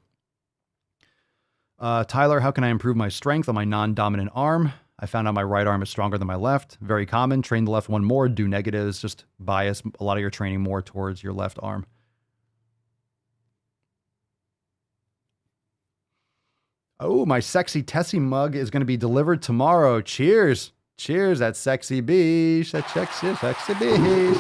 Tyler, how can I improve my strength on my non-dominant arm? I found out my right arm is stronger than my left. Very common. Train the left one more, do negatives, just bias a lot of your training more towards your left arm. Oh, my sexy Tessie mug is going to be delivered tomorrow. Cheers. Cheers, that sexy beach. That sexy beach.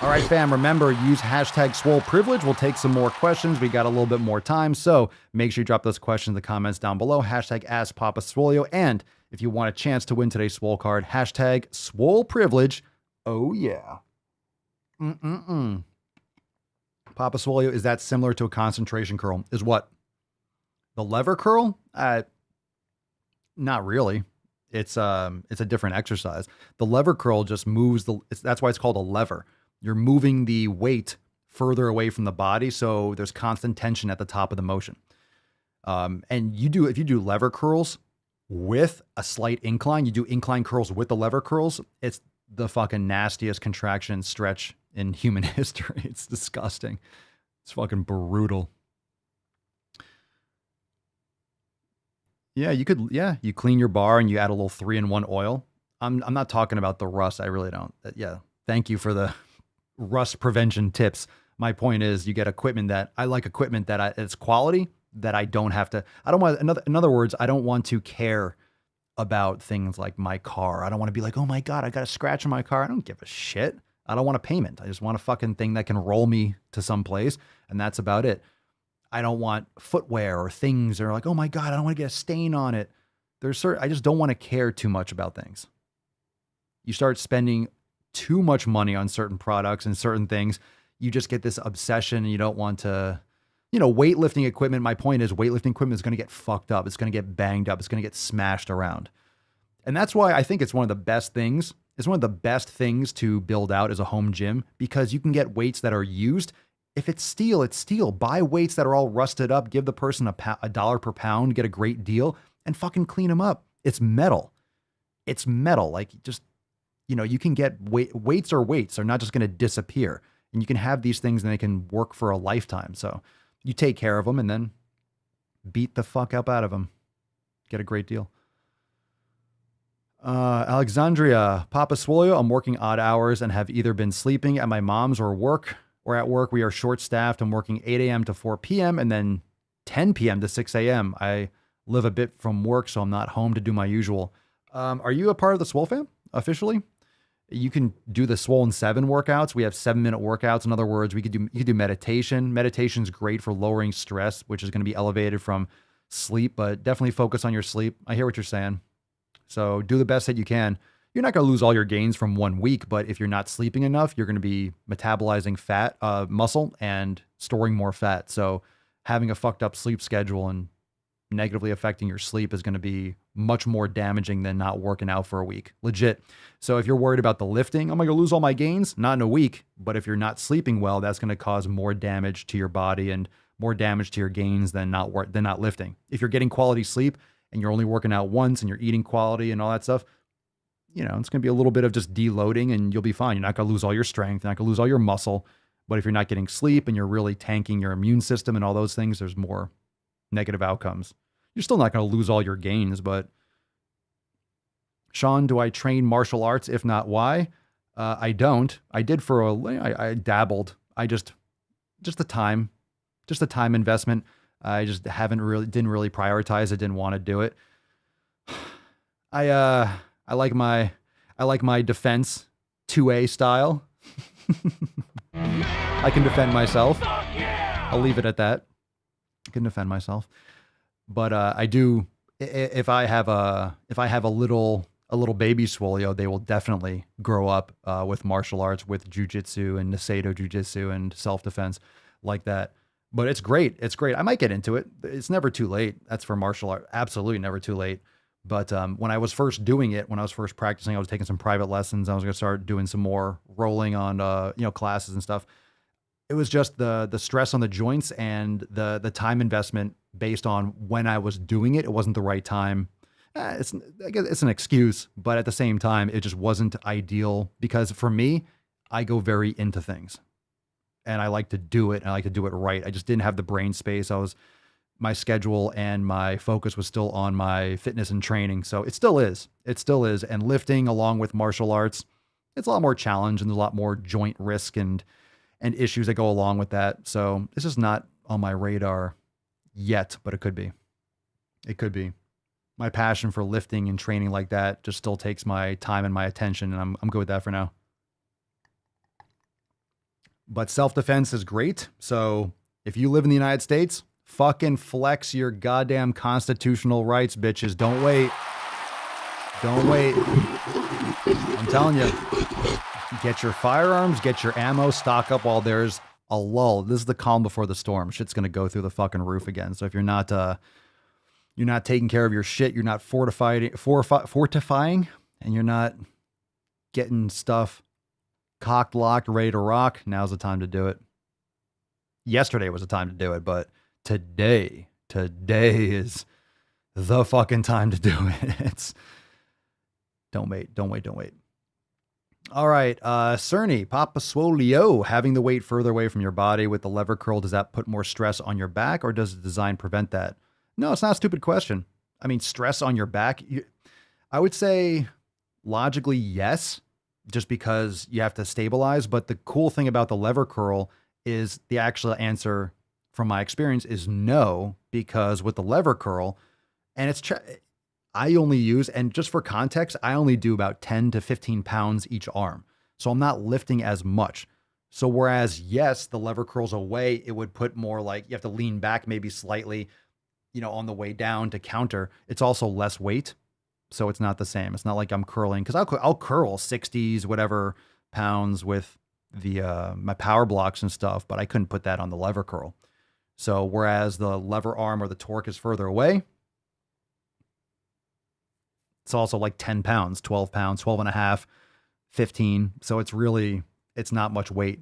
All right, fam, remember, use hashtag Swole Privilege. We'll take some more questions. We got a little bit more time, so make sure you drop those questions in the comments down below. Hashtag Ask Papa Swolio. And if you want a chance to win today's Swole card, hashtag Swole Privilege. Oh, yeah. Papa Swolio, is that similar to a concentration curl? Is what? The lever curl? Not really. It's a different exercise. The lever curl just moves that's why it's called a lever. You're moving the weight further away from the body, so there's constant tension at the top of the motion. And if you do lever curls with a slight incline, you do incline curls with the lever curls, it's the fucking nastiest contraction and stretch in human history. It's disgusting. It's fucking brutal. Yeah, you clean your bar and you add a little 3-in-1 oil. I'm not talking about the rust. I really don't. Yeah. Thank you for the rust prevention tips. My point is you get equipment that I like it's quality that I don't have to, in other words, I don't want to care about things like my car. I don't want to be like, oh my God, I got a scratch on my car. I don't give a shit. I don't want a payment. I just want a fucking thing that can roll me to someplace. And that's about it. I don't want footwear or things that are like, oh my God, I don't want to get a stain on it. I just don't want to care too much about things. You start spending too much money on certain products and certain things. You just get this obsession and you don't want to, weightlifting equipment. My point is weightlifting equipment is going to get fucked up. It's going to get banged up. It's going to get smashed around. And that's why I think it's one of the best things. It's one of the best things to build out as a home gym because you can get weights that are used. If it's steel, it's steel. Buy weights that are all rusted up. Give the person $1 per pound, get a great deal, and fucking clean them up. It's metal. It's metal. Like just, you can get weights are weights. They're not just going to disappear. And you can have these things and they can work for a lifetime. So you take care of them and then beat the fuck up out of them. Get a great deal. Alexandria, Papa Swolio, I'm working odd hours and have either been sleeping at my mom's or at work. We are short staffed. I'm working 8 a.m. to 4 p.m. and then 10 p.m. to 6 a.m. I live a bit from work, so I'm not home to do my usual. Are you a part of the SwoleFam officially? You can do the Swollen 7 workouts. We have 7-minute workouts. In other words, you could do meditation. Meditation's great for lowering stress, which is going to be elevated from sleep, but definitely focus on your sleep. I hear what you're saying. So do the best that you can. You're not going to lose all your gains from 1 week, but if you're not sleeping enough, you're going to be metabolizing fat, muscle and storing more fat. So having a fucked up sleep schedule and negatively affecting your sleep is going to be much more damaging than not working out for a week. Legit. So if you're worried about the lifting, am I going to lose all my gains? Not in a week. But if you're not sleeping well, that's going to cause more damage to your body and more damage to your gains than not lifting. If you're getting quality sleep and you're only working out once and you're eating quality and all that stuff, it's going to be a little bit of just deloading and you'll be fine. You're not going to lose all your strength. You're not going to lose all your muscle. But if you're not getting sleep and you're really tanking your immune system and all those things, there's more negative outcomes. You're still not going to lose all your gains, but Sean, do I train martial arts? If not, why? I don't. I did I dabbled. Just the time investment. I just didn't really prioritize it. Didn't want to do it. I like my defense 2A style. I can defend myself. I'll leave it at that. I can defend myself. But I do, if I have a little baby Swolio, they will definitely grow up with martial arts, with jujitsu and Niseido jujitsu and self-defense like that. But it's great. It's great. I might get into it. It's never too late. That's for martial art. Absolutely never too late. But when I was first doing it, when I was first practicing, I was taking some private lessons. I was going to start doing some more rolling on, classes and stuff. It was just the stress on the joints and the time investment based on when I was doing it. It wasn't the right time. I guess it's an excuse, but at the same time, it just wasn't ideal because for me, I go very into things and I like to do it and I like to do it right. I just didn't have the brain space. My schedule and my focus was still on my fitness and training. So it still is. And lifting along with martial arts, it's a lot more challenge and there's a lot more joint risk and issues that go along with that. So it's just not on my radar yet, but it could be. It could be. my passion for lifting and training like that just still takes my time and my attention, and I'm good with that for now. But self-defense is great. So if you live in the United States, fucking flex your goddamn constitutional rights, bitches. Don't wait. Don't wait. I'm telling you, get your firearms, get your ammo, stock up while there's a lull. This is the calm before the storm. Shit's going to go through the fucking roof again. So if you're not taking care of your shit, you're not fortifying, and you're not getting stuff cocked, locked, ready to rock, now's the time to do it. Yesterday was the time to do it, but today is the fucking time to do it. Don't wait. All right, Cerny, Papa Swole, having the weight further away from your body with the lever curl, does that put more stress on your back, or does the design prevent that? No, it's not a stupid question. I mean, stress on your back, I would say logically yes, just because you have to stabilize. But the cool thing about the lever curl is the actual answer from my experience is no, because with the lever curl, and I only use, and just for context, I only do about 10 to 15 pounds each arm. So I'm not lifting as much. So whereas, yes, the lever curls away, it would put more like you have to lean back maybe slightly, on the way down to counter. It's also less weight. So it's not the same. It's not like I'm curling, because I'll curl 60s, whatever pounds with the my power blocks and stuff, but I couldn't put that on the lever curl. So whereas the lever arm or the torque is further away, it's also like 10 pounds, 12 pounds, 12 and a half, 15. So it's not much weight.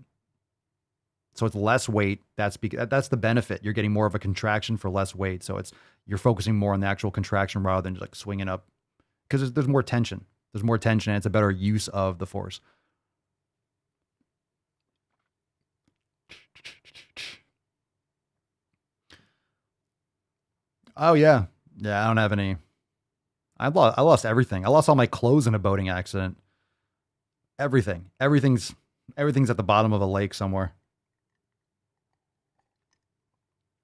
So it's less weight. That's the benefit. You're getting more of a contraction for less weight. So you're focusing more on the actual contraction rather than just like swinging up, because there's more tension. There's more tension, and it's a better use of the force. Oh yeah. Yeah. I don't have any. I lost everything. I lost all my clothes in a boating accident. Everything. Everything's at the bottom of a lake somewhere.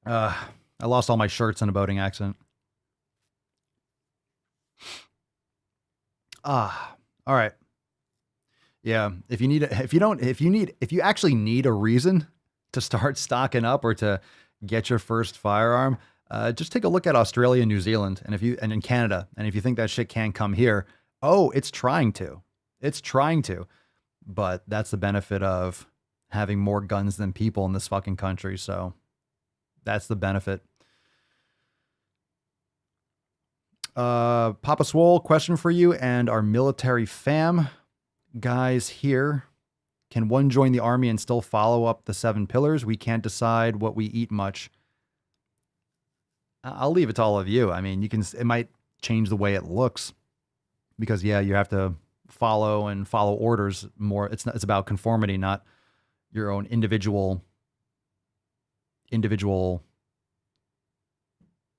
I lost all my shirts in a boating accident. All right. Yeah. If you actually need a reason to start stocking up or to get your first firearm, just take a look at Australia and New Zealand, and in Canada. And if you think that shit can't come here, it's trying to. But that's the benefit of having more guns than people in this fucking country. So that's the benefit. Papa Swole, question for you and our military fam guys here. Can one join the army and still follow up the 7 pillars? We can't decide what we eat much. I'll leave it to all of you. I mean, it might change the way it looks, because yeah, you have to follow orders more. It's about conformity, not your own individual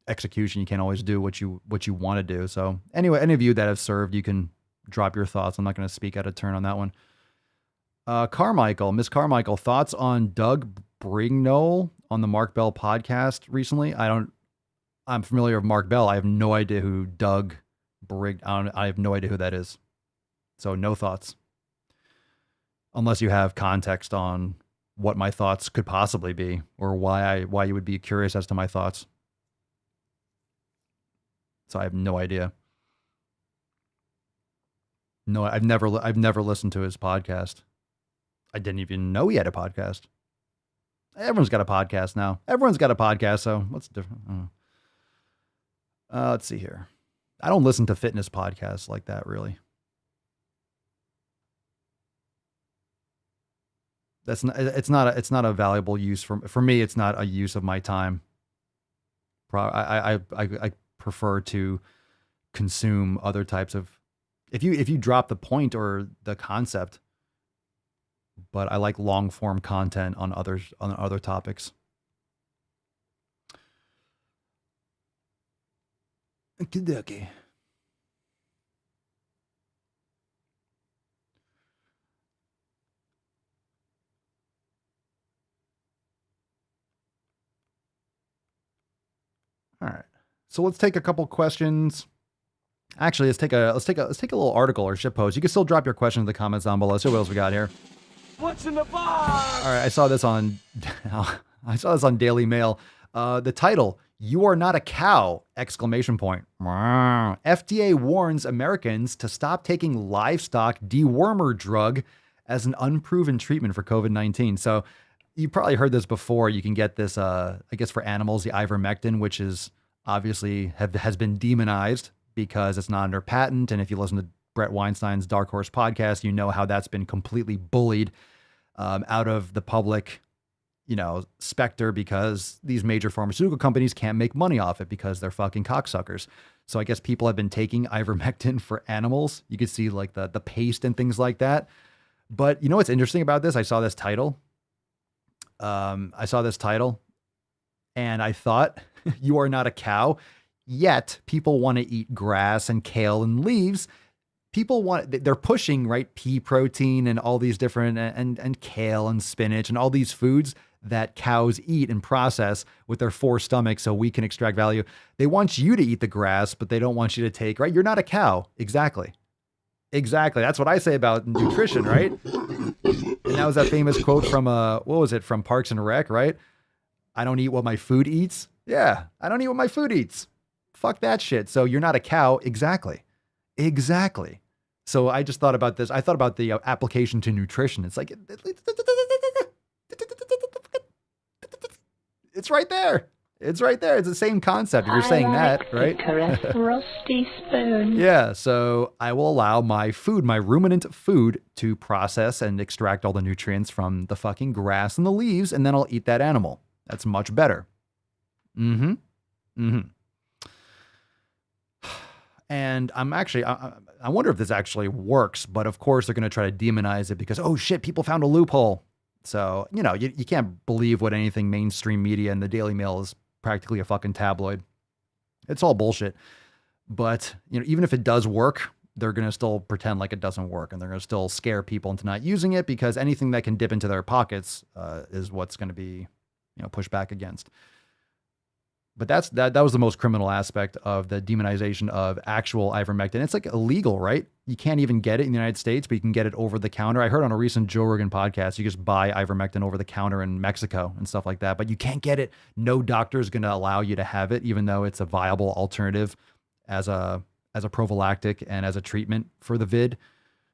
execution. You can't always do what you want to do. So anyway, any of you that have served, you can drop your thoughts. I'm not going to speak out of turn on that one. Miss Carmichael, thoughts on Doug Brignole on the Mark Bell podcast recently? I'm familiar with Mark Bell. I have no idea who Doug I have no idea who that is. So no thoughts. Unless you have context on what my thoughts could possibly be, or why you would be curious as to my thoughts. So I have no idea. No, I've never listened to his podcast. I didn't even know he had a podcast. Everyone's got a podcast now. So what's different? I don't know. Let's see here. I don't listen to fitness podcasts like that, really. It's not a valuable use for me. It's not a use of my time. I prefer to consume other types of, if you drop the point or the concept, but I like long form content on other topics. Okay. All right. So let's take a couple questions Actually, let's take a little article or shit post. You can still drop your question in the comments down below. Let's see what else we got here. What's in the box? All right, I saw this on Daily Mail. The title: "You are not a cow!" Exclamation point. FDA warns Americans to stop taking livestock dewormer drug as an unproven treatment for COVID-19. So you probably heard this before. You can get this, I guess, for animals, the ivermectin, which is obviously has been demonized because it's not under patent. And if you listen to Brett Weinstein's Dark Horse podcast, you know how that's been completely bullied out of the public, specter, because these major pharmaceutical companies can't make money off it because they're fucking cocksuckers. So I guess people have been taking ivermectin for animals. You could see like the paste and things like that. But you know what's interesting about this? I saw this title. And I thought, you are not a cow, yet people want to eat grass and kale and leaves. They're pushing, right, pea protein and all these different, and kale and spinach and all these foods that cows eat and process with their 4 stomachs so we can extract value. They want you to eat the grass, but they don't want you to take, right? You're not a cow. Exactly. That's what I say about nutrition, right? And that was that famous quote from, from Parks and Rec, right? I don't eat what my food eats. Yeah, I don't eat what my food eats. Fuck that shit. So you're not a cow. Exactly. So I just thought about this. I thought about the application to nutrition. It's like, it's right there. It's the same concept. If you're saying that, right? Rusty spoon. Yeah. So I will allow my ruminant food to process and extract all the nutrients from the fucking grass and the leaves, and then I'll eat that animal. That's much better. And I wonder if this actually works, but of course they're going to try to demonize it because, oh shit, people found a loophole. So, you can't believe what anything mainstream media and the Daily Mail is practically a fucking tabloid. It's all bullshit. But, even if it does work, they're going to still pretend like it doesn't work, and they're going to still scare people into not using it because anything that can dip into their pockets is what's going to be, pushed back against. But that was the most criminal aspect of the demonization of actual ivermectin. It's like illegal, right? You can't even get it in the United States, but you can get it over the counter. I heard on a recent Joe Rogan podcast, you just buy ivermectin over the counter in Mexico and stuff like that, but you can't get it. No doctor is going to allow you to have it, even though it's a viable alternative as a prophylactic and as a treatment for the vid.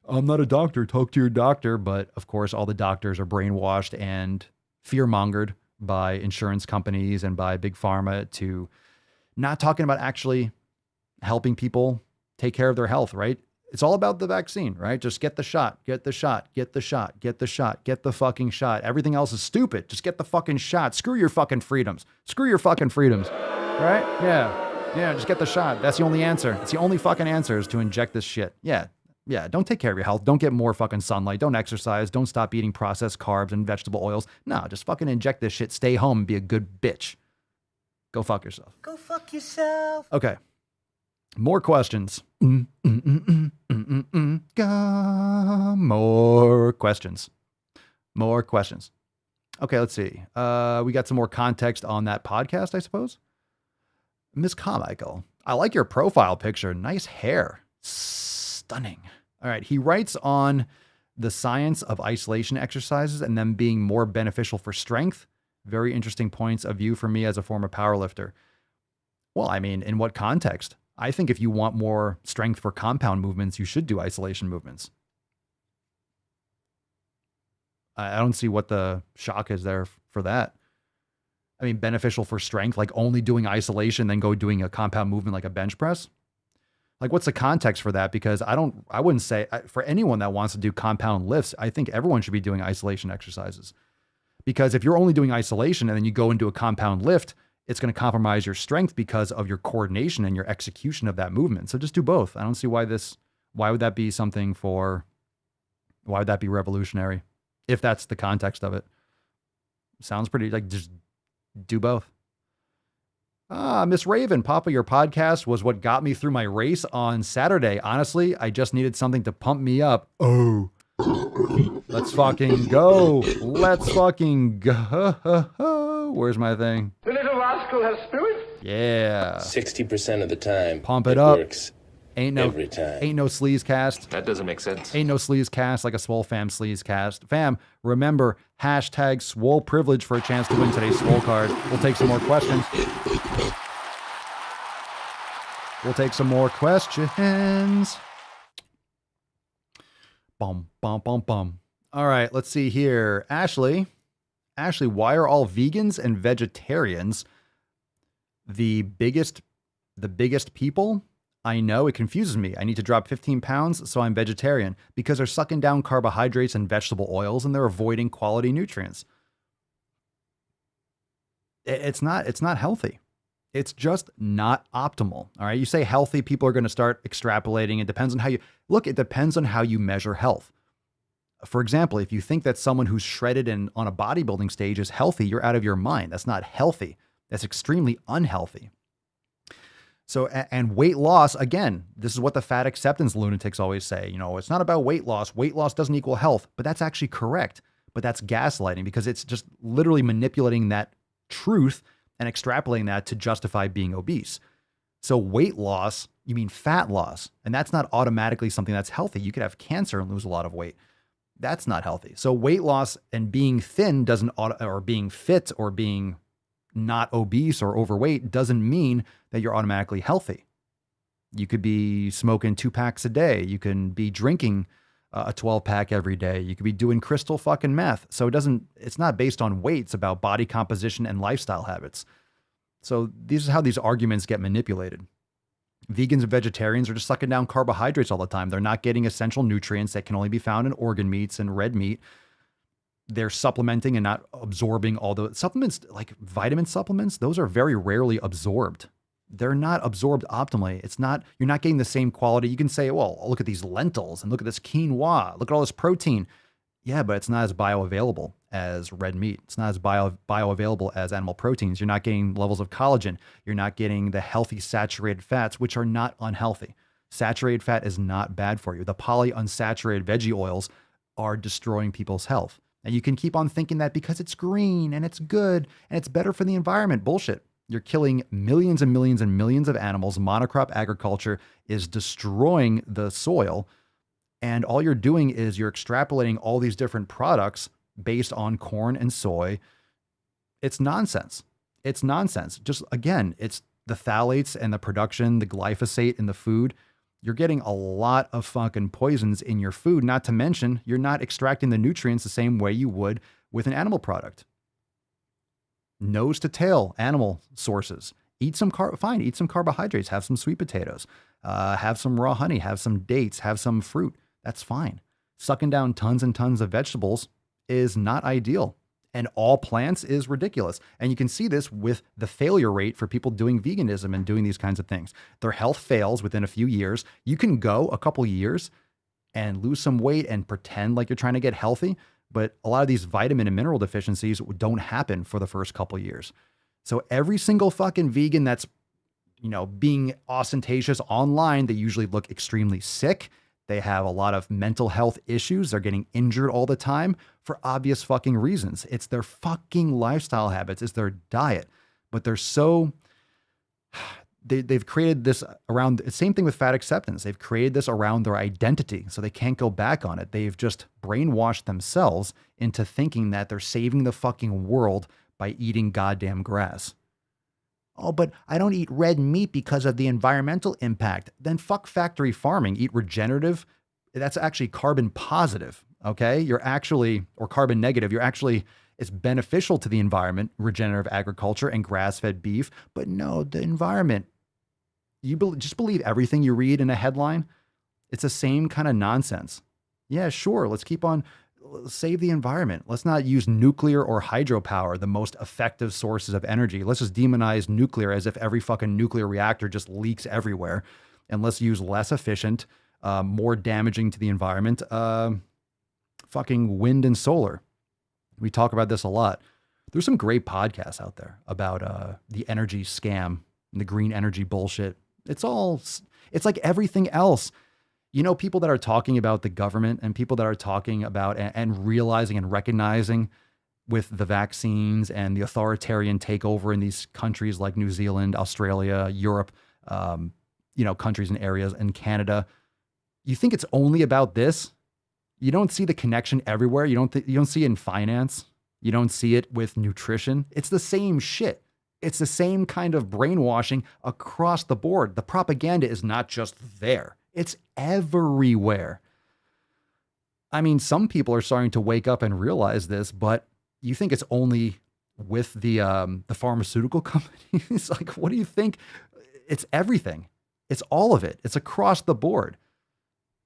I'm not a doctor. Talk to your doctor. But of course, all the doctors are brainwashed and fear-mongered by insurance companies and by big pharma to not talking about actually helping people take care of their health, right? It's all about the vaccine, right? Just get the shot, get the fucking shot. Everything else is stupid. Just get the fucking shot. Screw your fucking freedoms, right? Yeah, just get the shot. That's the only answer. It's the only fucking answer is to inject this shit. Yeah, don't take care of your health. Don't get more fucking sunlight. Don't exercise. Don't stop eating processed carbs and vegetable oils. No, just fucking inject this shit. Stay home and be a good bitch. Go fuck yourself. Go fuck yourself. Okay. More questions. More questions. Okay, let's see. We got some more context on that podcast, I suppose. Miss Carmichael, I like your profile picture. Nice hair. Stunning. All right. He writes on the science of isolation exercises and them being more beneficial for strength. Very interesting points of view for me as a former powerlifter. Well, I mean, in what context? I think if you want more strength for compound movements, you should do isolation movements. I don't see what the shock is there for that. I mean, beneficial for strength, like only doing isolation, then go doing a compound movement like a bench press. Like, what's the context for that? Because I wouldn't say for anyone that wants to do compound lifts, I think everyone should be doing isolation exercises. Because if you're only doing isolation and then you go into a compound lift, it's going to compromise your strength because of your coordination and your execution of that movement. So just do both. I don't see why would that be revolutionary if that's the context of it? Sounds pretty like just do both. Miss Raven, Papa, your podcast was what got me through my race on Saturday. Honestly, I just needed something to pump me up. Oh, let's fucking go. Where's my thing? The little rascal has spirit. Yeah. 60% of the time, Pump it up. works. Every time. Ain't no sleaze cast. That doesn't make sense. Ain't no sleaze cast like a SwoleFam sleaze cast. Fam, remember, hashtag Swole privilege for a chance to win today's Swole card. We'll take some more questions. We'll take some more questions. Bum, bum, bum, bum. All right, let's see here. Ashley, why are all vegans and vegetarians the biggest people I know? It confuses me. I need to drop 15 pounds, so I'm vegetarian, because they're sucking down carbohydrates and vegetable oils and they're avoiding quality nutrients. It's not healthy. It's just not optimal. All right. You say healthy, people are going to start extrapolating. It depends on how you look. It depends on how you measure health. For example, if you think that someone who's shredded and on a bodybuilding stage is healthy, you're out of your mind. That's not healthy. That's extremely unhealthy. So, and weight loss, again, this is what the fat acceptance lunatics always say. You know, it's not about weight loss. Weight loss doesn't equal health, but that's actually correct. But that's gaslighting, because it's just literally manipulating that truth and extrapolating that to justify being obese. So weight loss, you mean fat loss, and that's not automatically something that's healthy. You could have cancer and lose a lot of weight. That's not healthy. So weight loss and being thin or being fit or being not obese or overweight doesn't mean that you're automatically healthy. You could be smoking 2 packs a day. You can be drinking a 12 pack every day. You could be doing crystal fucking meth. So it's not based on weight. It's about body composition and lifestyle habits. So this is how these arguments get manipulated. Vegans and vegetarians are just sucking down carbohydrates all the time. They're not getting essential nutrients that can only be found in organ meats and red meat. They're supplementing and not absorbing all the supplements, like vitamin supplements. Those are very rarely absorbed. They're not absorbed optimally. You're not getting the same quality. You can say, well, look at these lentils and look at this quinoa. Look at all this protein. Yeah, but it's not as bioavailable as red meat. It's not as bioavailable as animal proteins. You're not getting levels of collagen. You're not getting the healthy saturated fats, which are not unhealthy. Saturated fat is not bad for you. The polyunsaturated veggie oils are destroying people's health. And you can keep on thinking that because it's green and it's good and it's better for the environment. Bullshit. You're killing millions and millions and millions of animals. Monocrop agriculture is destroying the soil. And all you're doing is you're extrapolating all these different products based on corn and soy. It's nonsense. It's nonsense. Just again, it's the phthalates and the production, the glyphosate in the food. You're getting a lot of fucking poisons in your food, not to mention you're not extracting the nutrients the same way you would with an animal product. Nose to tail animal sources. Eat some carbohydrates, have some sweet potatoes, have some raw honey, have some dates, have some fruit. That's fine. Sucking down tons and tons of vegetables is not ideal. And all plants is ridiculous. And you can see this with the failure rate for people doing veganism and doing these kinds of things. Their health fails within a few years. You can go a couple years and lose some weight and pretend like you're trying to get healthy. But a lot of these vitamin and mineral deficiencies don't happen for the first couple years. So every single fucking vegan that's, being ostentatious online, they usually look extremely sick. They have a lot of mental health issues. They're getting injured all the time for obvious fucking reasons. It's their fucking lifestyle habits. It's their diet. But they're so... They've created this around... Same thing with fat acceptance. They've created this around their identity, so they can't go back on it. They've just brainwashed themselves into thinking that they're saving the fucking world by eating goddamn grass. Oh, but I don't eat red meat because of the environmental impact. Then fuck factory farming. Eat regenerative. That's actually carbon positive, okay? Or carbon negative. It's beneficial to the environment, regenerative agriculture and grass-fed beef. But no, the environment. Just believe everything you read in a headline. It's the same kind of nonsense. Yeah, sure. Let's save the environment. Let's not use nuclear or hydropower, the most effective sources of energy. Let's just demonize nuclear as if every fucking nuclear reactor just leaks everywhere. And let's use less efficient, more damaging to the environment, fucking wind and solar. We talk about this a lot. There's some great podcasts out there about the energy scam and the green energy bullshit. It's like everything else. People that are talking about the government and people that are talking about and realizing and recognizing with the vaccines and the authoritarian takeover in these countries like New Zealand, Australia, Europe, countries and areas in Canada. You think it's only about this? You don't see the connection everywhere. You don't see it in finance. You don't see it with nutrition. It's the same shit. It's the same kind of brainwashing across the board. The propaganda is not just there. It's everywhere. I mean, some people are starting to wake up and realize this, but you think it's only with the pharmaceutical companies? Like, what do you think? It's everything. It's all of it. It's across the board.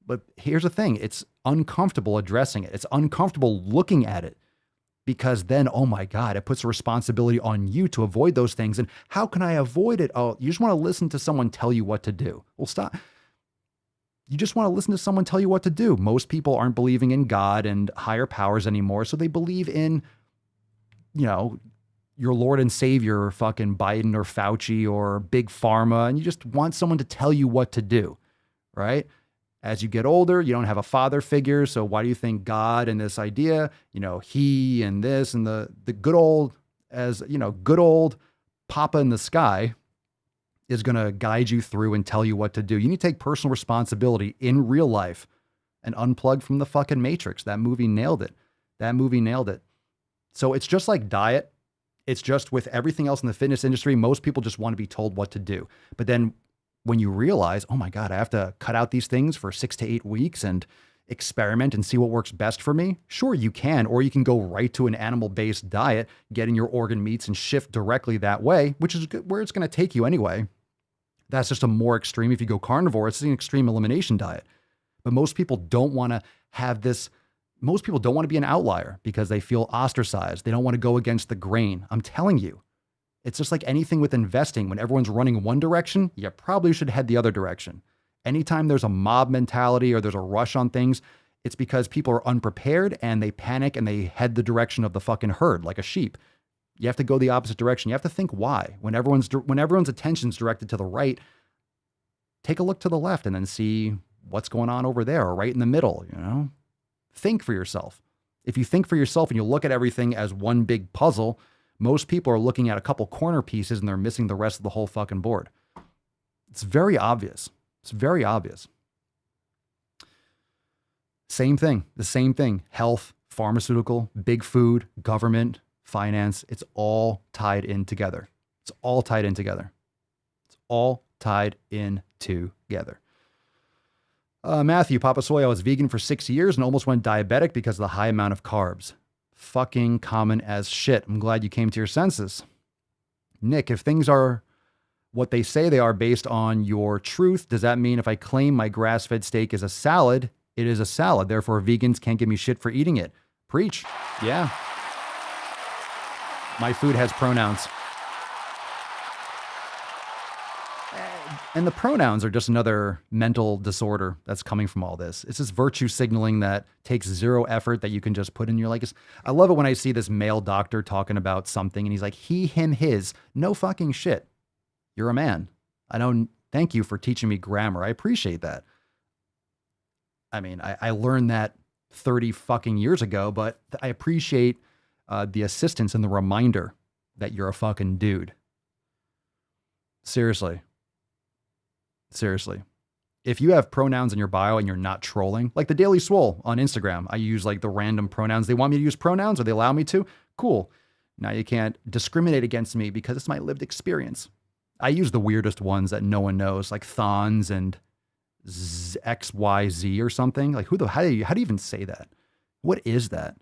But here's the thing. It's uncomfortable addressing it. It's uncomfortable looking at it because then, oh my God, it puts a responsibility on you to avoid those things. And how can I avoid it? Oh, you just want to listen to someone tell you what to do. Well, stop. You just want to listen to someone tell you what to do. Most people aren't believing in God and higher powers anymore. So they believe in, your Lord and Savior, fucking Biden or Fauci or Big Pharma. And you just want someone to tell you what to do, right? As you get older, you don't have a father figure. So why do you think God and this idea, he and this and the good old, good old Papa in the sky is going to guide you through and tell you what to do. You need to take personal responsibility in real life and unplug from the fucking Matrix. That movie nailed it. So it's just like diet. It's just with everything else in the fitness industry, most people just want to be told what to do. But then when you realize, oh my God, I have to cut out these things for 6 to 8 weeks and experiment and see what works best for me. Sure, you can, or you can go right to an animal-based diet, get in your organ meats and shift directly that way, which is where it's going to take you anyway. That's just a more extreme. If you go carnivore, it's an extreme elimination diet. But most people don't want to have this. Most people don't want to be an outlier because they feel ostracized. They don't want to go against the grain. I'm telling you, it's just like anything with investing. When everyone's running one direction, you probably should head the other direction. Anytime there's a mob mentality or there's a rush on things, it's because people are unprepared and they panic and they head the direction of the fucking herd like a sheep. You have to go the opposite direction. You have to think why. When everyone's attention's directed to the right, take a look to the left and then see what's going on over there or right in the middle, Think for yourself. If you think for yourself and you look at everything as one big puzzle, most people are looking at a couple corner pieces and they're missing the rest of the whole fucking board. It's very obvious. Same thing, the same thing. Health, pharmaceutical, big food, government, finance. It's all tied in together. Matthew, Papa Soy, I was vegan for 6 years and almost went diabetic because of the high amount of carbs. Fucking common as shit. I'm glad you came to your senses. Nick, if things are what they say they are based on your truth, does that mean if I claim my grass-fed steak is a salad, it is a salad? Therefore, vegans can't give me shit for eating it. Preach. Yeah. My food has pronouns. And the pronouns are just another mental disorder that's coming from all this. It's this virtue signaling that takes zero effort that you can just put in your I love it when I see this male doctor talking about something and he's like, he, him, his. No fucking shit. You're a man. I don't thank you for teaching me grammar. I appreciate that. I mean, I learned that 30 fucking years ago, but I appreciate the assistance and the reminder that you're a fucking dude. Seriously. If you have pronouns in your bio and you're not trolling, like the Daily Swole on Instagram, I use the random pronouns. They want me to use pronouns or they allow me to. Cool. Now you can't discriminate against me because it's my lived experience. I use the weirdest ones that no one knows, like thons and XYZ or something. Like how do you even say that? What is that?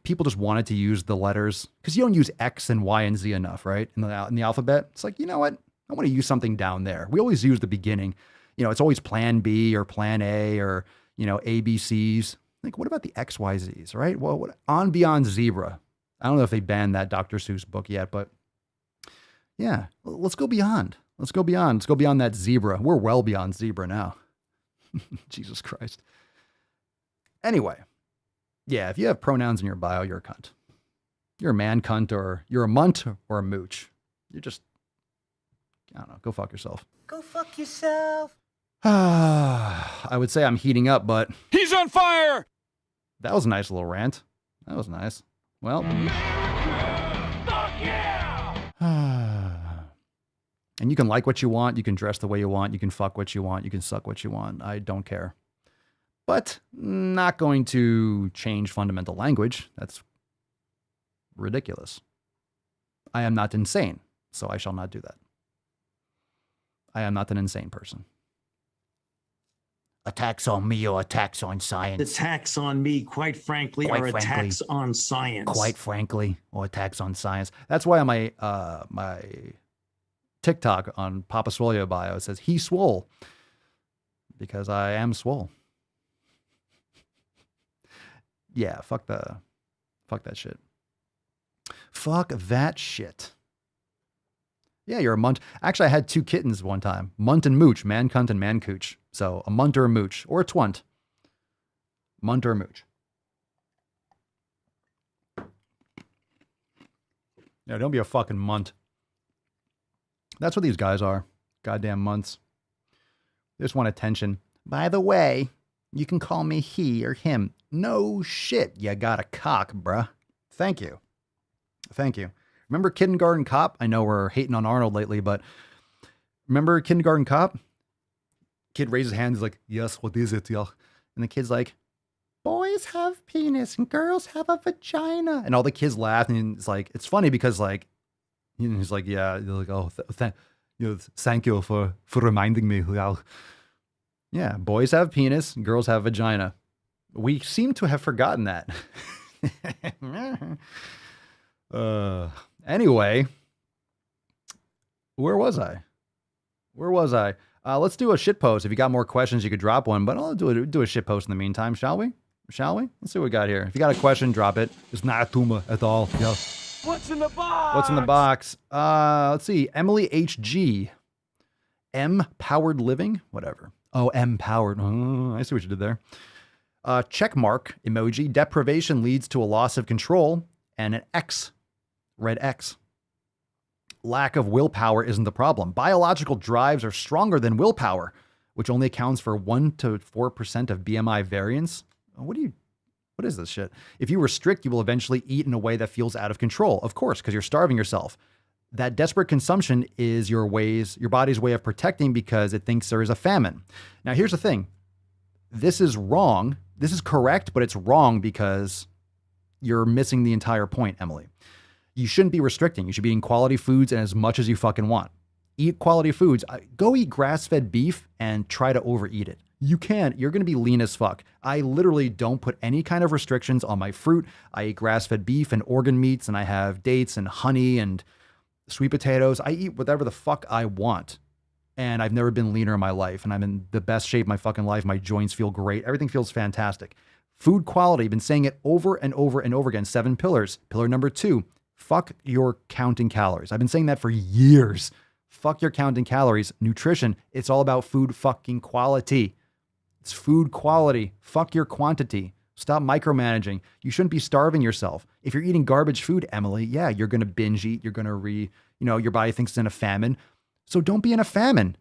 People just wanted to use the letters because you don't use X and Y and Z enough, right? In the alphabet. It's like, you know what? I want to use something down there. We always use the beginning. It's always plan B or plan A or, ABCs. Like, what about the XYZs, right? Well, what on beyond zebra? I don't know if they banned that Dr. Seuss book yet, but yeah, let's go beyond. Let's go beyond that zebra. We're well beyond zebra now. Jesus Christ. Anyway, yeah, if you have pronouns in your bio, you're a cunt. You're a man cunt or you're a munt or a mooch. You're just, I don't know, go fuck yourself. Go fuck yourself. I would say I'm heating up, but he's on fire. That was a nice little rant. That was nice. Well, America, fuck yeah! And you can like what you want. You can dress the way you want. You can fuck what you want. You can suck what you want. I don't care. But not going to change fundamental language. That's ridiculous. I am not insane, so I shall not do that. I am not an insane person. Attacks on me or attacks on science? Attacks on me, quite frankly, are attacks on science. Quite frankly, or attacks on science. That's why on my my TikTok on Papa Swole bio it says he swole, because I am swole. Yeah, fuck that shit. Fuck that shit. Yeah, you're a munt. Actually, I had 2 kittens one time. Munt and mooch, man cunt and man cooch. So a munt or a mooch, or a twunt. Munt or a mooch. Yeah, don't be a fucking munt. That's what these guys are. Goddamn munts. They just want attention. By the way, you can call me he or him. No shit, you got a cock, bruh. Thank you. Thank you. Remember Kindergarten Cop? I know we're hating on Arnold lately, but remember Kindergarten Cop? Kid raises his hand, he's like, yes, what is it, y'all? And the kid's like, boys have penis and girls have a vagina. And all the kids laugh, and it's like, it's funny because like, he's like, yeah, they're like, oh, thank you for reminding me. Yeah, boys have penis, girls have vagina. We seem to have forgotten that. Anyway, where was I? Let's do a shit post. If you got more questions, you could drop one, but I'll do a shit post in the meantime, shall we? Let's see what we got here. If you got a question, drop it. It's not a tumor at all. Yeah. What's in the box? What's in the box? Let's see. Emily HG. M powered living? Whatever. Oh, M powered. Oh, I see what you did there. Check mark emoji. Deprivation leads to a loss of control, and an X. Red X. Lack of willpower isn't the problem. Biological drives are stronger than willpower, which only accounts for 1 to 4% of BMI variance. What is this shit? If you restrict, you will eventually eat in a way that feels out of control. Of course, because you're starving yourself. That desperate consumption is your body's way of protecting because it thinks there is a famine. Now, here's the thing. This is wrong. This is correct, but it's wrong because you're missing the entire point, Emily. You shouldn't be restricting. You should be eating quality foods and as much as you fucking want. Eat quality foods. Go eat grass-fed beef and try to overeat it. You can. You're going to be lean as fuck. I literally don't put any kind of restrictions on my fruit. I eat grass-fed beef and organ meats, and I have dates and honey and sweet potatoes. I eat whatever the fuck I want. And I've never been leaner in my life. And I'm in the best shape of my fucking life. My joints feel great. Everything feels fantastic. Food quality. I've been saying it over and over and over again. 7 pillars. Pillar number 2. Fuck your counting calories. I've been saying that for years. Fuck your counting calories. Nutrition, it's all about food fucking quality. It's food quality. Fuck your quantity. Stop micromanaging. You shouldn't be starving yourself. If you're eating garbage food, Emily, yeah, you're going to binge eat. You're going to your body thinks it's in a famine. So don't be in a famine.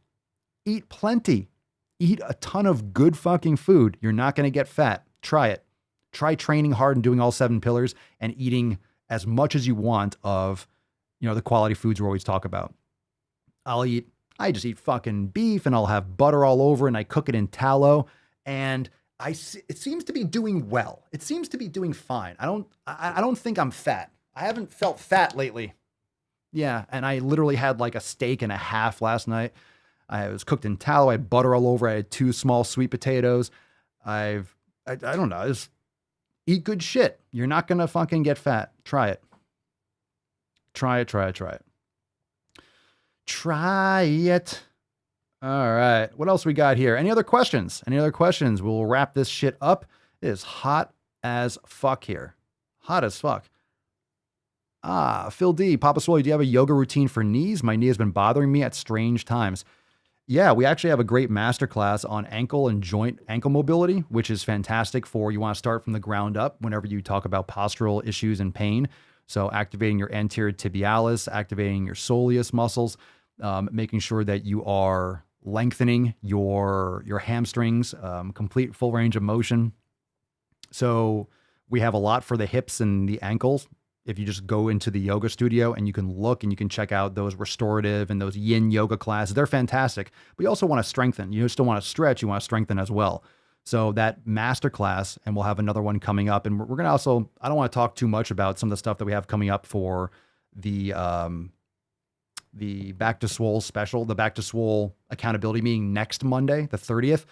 Eat plenty. Eat a ton of good fucking food. You're not going to get fat. Try it. Try training hard and doing all 7 pillars and eating as much as you want of, the quality foods we always talk about. I just eat fucking beef and I'll have butter all over and I cook it in tallow and it seems to be doing well. It seems to be doing fine. I don't think I'm fat. I haven't felt fat lately. Yeah. And I literally had like a steak and a half last night. I was cooked in tallow. I had butter all over. I had 2 small sweet potatoes. I don't know. Just eat good shit. You're not going to fucking get fat. Try it. Try it. Try it. All right. What else we got here? Any other questions? We'll wrap this shit up. It is hot as fuck here. Hot as fuck. Phil D. Papa Swole, do you have a yoga routine for knees? My knee has been bothering me at strange times. Yeah, we actually have a great masterclass on ankle and ankle mobility, which is fantastic for you want to start from the ground up whenever you talk about postural issues and pain. So activating your anterior tibialis, activating your soleus muscles, making sure that you are lengthening your hamstrings, complete full range of motion. So we have a lot for the hips and the ankles. if you just go into the yoga studio and you can look and you can check out those restorative and those yin yoga classes, they're fantastic. But you also want to strengthen. You still want to stretch. You want to strengthen as well. So that master class, and we'll have another one coming up. And we're going to also, I don't want to talk too much about some of the stuff that we have coming up for the Back to Swole special, the Back to Swole accountability meeting next Monday, the 30th.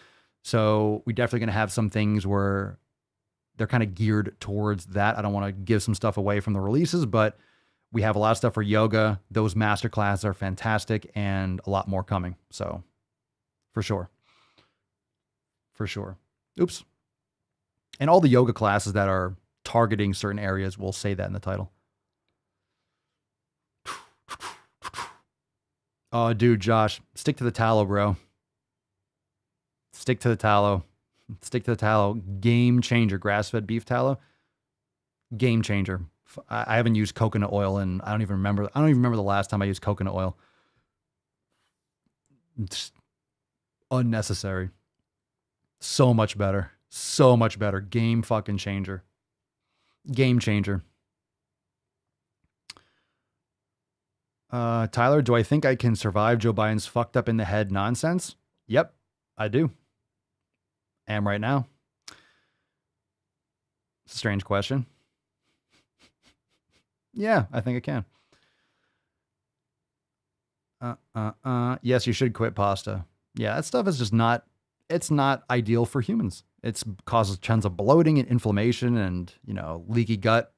So we definitely going to have some things where they're kind of geared towards that. I don't want to give some stuff away from the releases, but we have a lot of stuff for yoga. Those master classes are fantastic and a lot more coming. So for sure. For sure. Oops. And all the yoga classes that are targeting certain areas, we'll say that in the title. Oh, dude, Josh, stick to the tallow, bro. Stick to the tallow. Stick to the tallow. Game changer. Grass-fed beef tallow. Game changer. I haven't used coconut oil and I don't even remember the last time I used coconut oil. It's unnecessary. So much better. So much better. Game fucking changer. Game changer. Tyler, do I think I can survive Joe Biden's fucked up in the head nonsense? Yep, I do. Am right now. It's a strange question. Yeah, I think I can. Yes, you should quit pasta. Yeah, that stuff is just not, it's not ideal for humans. It causes tons of bloating and inflammation and, leaky gut.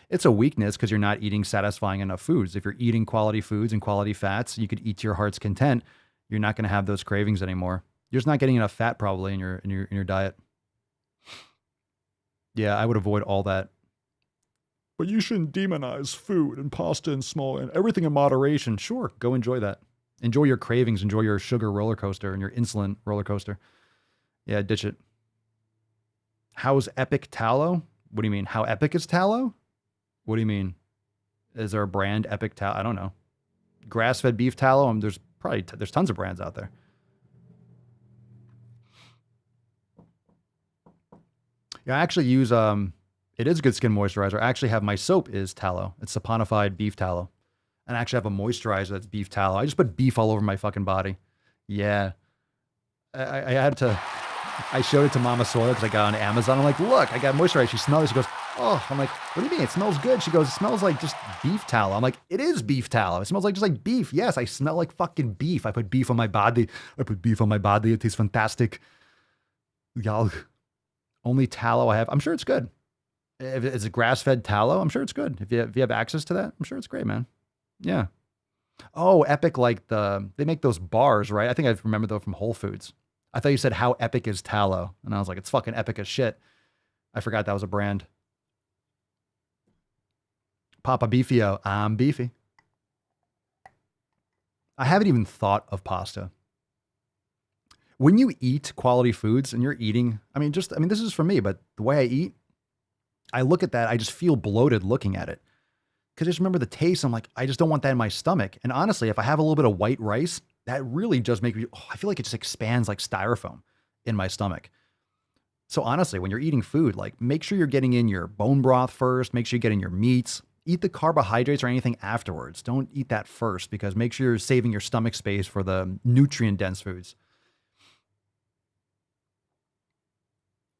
It's a weakness because you're not eating satisfying enough foods. If you're eating quality foods and quality fats, you could eat to your heart's content. You're not going to have those cravings anymore. You're just not getting enough fat probably in your diet. Yeah, I would avoid all that. But you shouldn't demonize food and pasta and small and everything in moderation. Sure, go enjoy that. Enjoy your cravings. Enjoy your sugar roller coaster and your insulin roller coaster. Yeah, ditch it. How's epic tallow? What do you mean? How epic is tallow? What do you mean? Is there a brand, Epic Tallow? I don't know. Grass-fed beef tallow? There's tons of brands out there. Yeah, I actually use, it is a good skin moisturizer. I actually have my soap is tallow. It's saponified beef tallow. And I actually have a moisturizer that's beef tallow. I just put beef all over my fucking body. Yeah. I showed it to Mama Soil because I got on Amazon. I'm like, look, I got moisturizer. She smelled it. She goes, oh, I'm like, what do you mean? It smells good. She goes, it smells like just beef tallow. I'm like, it is beef tallow. It smells like just like beef. Yes, I smell like fucking beef. I put beef on my body. It tastes fantastic. Y'all, only tallow I have. I'm sure it's good. If it's a grass-fed tallow, I'm sure it's good. If you have access to that, I'm sure it's great, man. Yeah. Oh, Epic, like they make those bars, right? I think I remember though from Whole Foods. I thought you said how epic is tallow. And I was like, it's fucking epic as shit. I forgot that was a brand. Papa Beefio, I'm beefy. I haven't even thought of pasta. When you eat quality foods and you're eating, this is for me, but the way I eat, I look at that, I just feel bloated looking at it. Because I just remember the taste. I'm like, I just don't want that in my stomach. And honestly, if I have a little bit of white rice, that really does make me, I feel like it just expands like styrofoam in my stomach. So honestly, when you're eating food, like make sure you're getting in your bone broth first, make sure you get in your meats, eat the carbohydrates or anything afterwards. Don't eat that first because make sure you're saving your stomach space for the nutrient dense foods.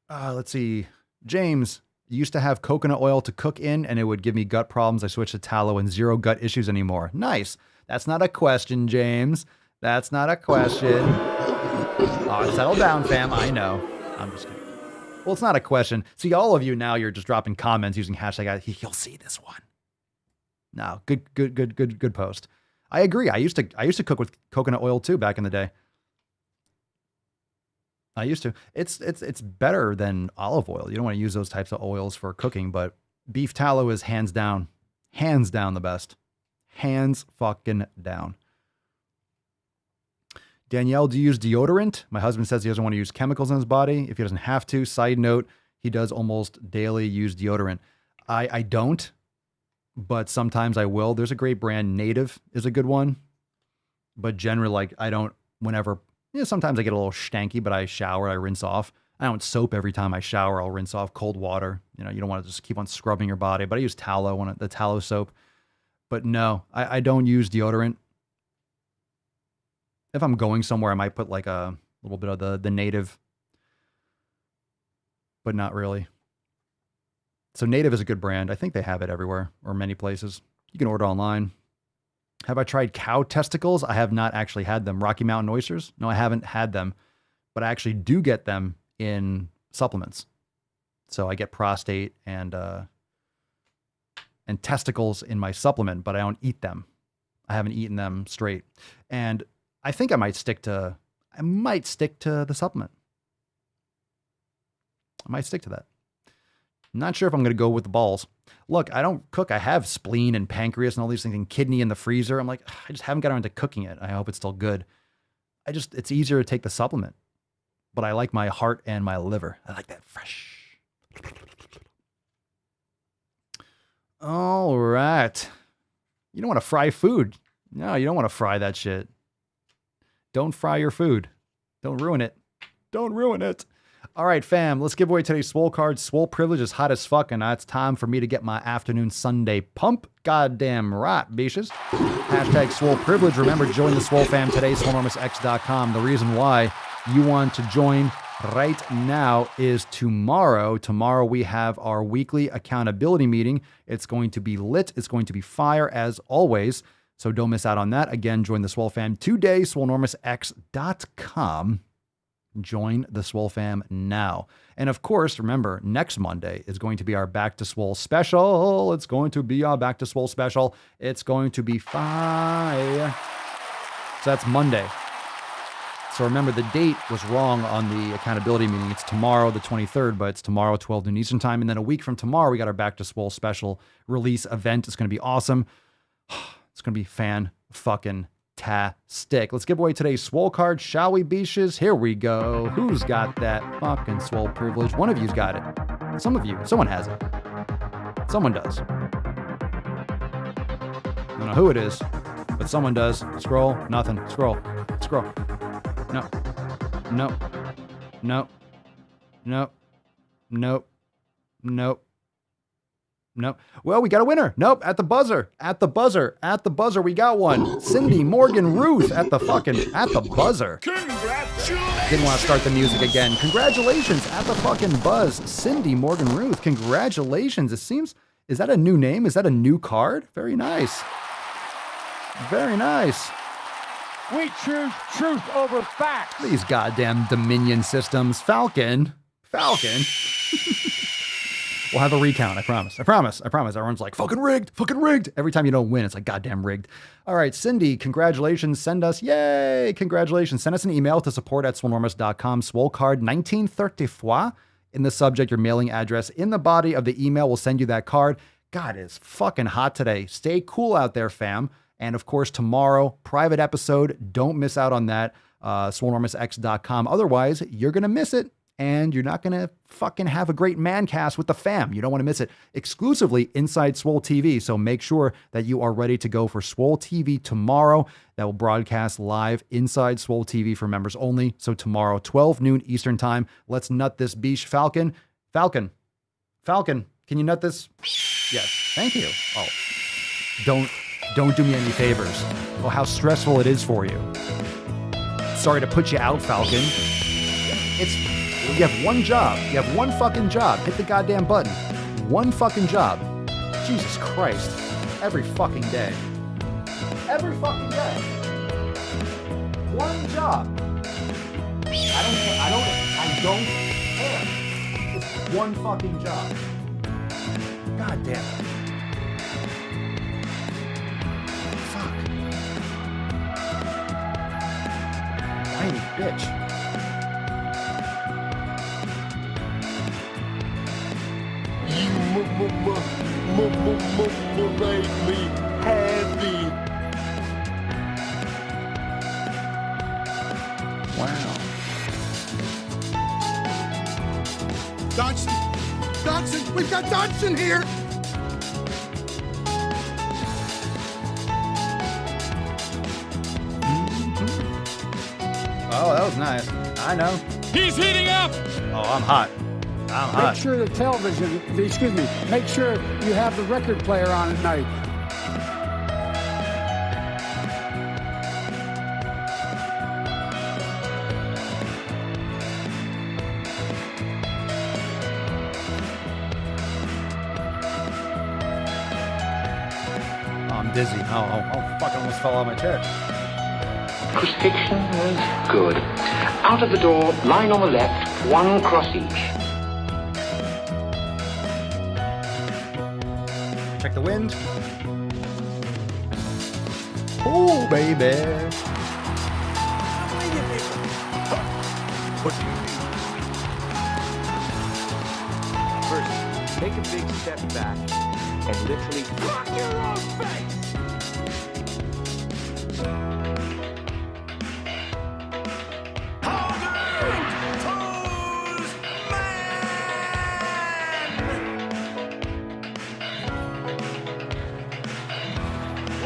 Let's see. James, used to have coconut oil to cook in and it would give me gut problems. I switched to tallow and zero gut issues anymore. Nice. That's not a question, James. That's not a question. Oh, settle down, fam. I know. I'm just kidding. Well, it's not a question. See, all of you now, you're just dropping comments using hashtag. He'll see this one. No, good post. I agree. I used to cook with coconut oil too back in the day. I used to. It's better than olive oil. You don't want to use those types of oils for cooking, but beef tallow is hands down the best. Hands fucking down. Danielle, do you use deodorant? My husband says he doesn't want to use chemicals in his body if he doesn't have to. Side note, he does almost daily use deodorant. I don't, but sometimes I will. There's a great brand, Native is a good one. But generally, like I don't, whenever, sometimes I get a little stanky, but I shower, I rinse off. I don't soap every time I shower. I'll rinse off cold water. You know, you don't want to just keep on scrubbing your body, but I use tallow, the tallow soap. But no, I don't use deodorant. If I'm going somewhere, I might put like a little bit of the Native, but not really. So Native is a good brand. I think they have it everywhere or many places. You can order online. Have I tried cow testicles? I have not actually had them. Rocky Mountain oysters? No, I haven't had them, but I actually do get them in supplements. So I get prostate and testicles in my supplement, but I don't eat them. I haven't eaten them straight. And I think I might stick to the supplement. I might stick to that. I'm not sure if I'm going to go with the balls. Look, I don't cook. I have spleen and pancreas and all these things and kidney in the freezer. I'm like, I just haven't got around to cooking it. I hope it's still good. It's easier to take the supplement, but I like my heart and my liver. I like that fresh. All right. You don't want to fry food. No, you don't want to fry that shit. Don't fry your food. Don't ruin it. Don't ruin it. All right, fam, let's give away today's Swole card. Swole privilege is hot as fuck, and it's time for me to get my afternoon Sunday pump. Goddamn right, bitches. Hashtag Swole privilege. Remember, join the Swole fam today, SwoleNormusX.com. The reason why you want to join right now is tomorrow. Tomorrow we have our weekly accountability meeting. It's going to be lit. It's going to be fire as always. So don't miss out on that. Again, join the Swole fam today, SwoleNormusX.com. Join the Swole fam now. And of course, remember, next Monday is going to be our Back to Swole special. It's going to be our Back to Swole special. It's going to be fire. So that's Monday. So remember, the date was wrong on the accountability meeting. It's tomorrow, the 23rd, but it's tomorrow, 12 noon Eastern time. And then a week from tomorrow, we got our Back to Swole special release event. It's going to be awesome. It's going to be fan-fucking-tastic. Let's give away today's Swole card, shall we, beaches? Here we go. Who's got that fucking Swole privilege? One of you's got it. Some of you. Someone has it. Someone does. I don't know who it is, but someone does. Scroll. Nothing. Scroll. Scroll. No. No. No. No. Nope. Nope. Nope. Well, we got a winner. Nope. At the buzzer. At the buzzer. At the buzzer. We got one. Cindy Morgan Ruth at the buzzer. Congratulations. Didn't want to start the music again. Congratulations at the fucking buzz. Cindy Morgan Ruth. Congratulations. It seems, is that a new name? Is that a new card? Very nice. Very nice. We choose truth over facts. These goddamn Dominion systems. Falcon. We'll have a recount, I promise. I promise. Everyone's like, fucking rigged. Every time you don't win, it's like, goddamn rigged. All right, Cindy, congratulations. Send us an email to support@swolenormus.com. Swole card 1934 in the subject, your mailing address. In the body of the email, we'll send you that card. God, it's fucking hot today. Stay cool out there, fam. And of course, tomorrow, private episode. Don't miss out on that. SwoleNormusX.com. Otherwise, you're going to miss it. And you're not going to fucking have a great man cast with the fam. You don't want to miss it. Exclusively inside Swole TV. So make sure that you are ready to go for Swole TV tomorrow. That will broadcast live inside Swole TV for members only. So tomorrow, 12 noon Eastern time. Let's nut this beach. Falcon, can you nut this? Yes. Thank you. Oh, don't do me any favors. Oh, how stressful it is for you. Sorry to put you out, Falcon. You have one job. You have one fucking job. Hit the goddamn button. One fucking job. Jesus Christ. Every fucking day. Every fucking day. One job. I don't care. It's one fucking job. God damn it. Fuck. Whiny bitch. Make me happy. Wow. Dodson, we've got Dodson here. Oh, that was nice. I know. He's heating up. Oh, I'm hot. I'm hot. Make sure the television, excuse me, make sure you have the record player on at night. Oh, I'm dizzy. Oh, fuck, I almost fell out of my chair. Crucifixion was good. Out of the door, line on the left, one cross each. Check the wind. Oh, baby. First, take a big step back and literally rock your own face.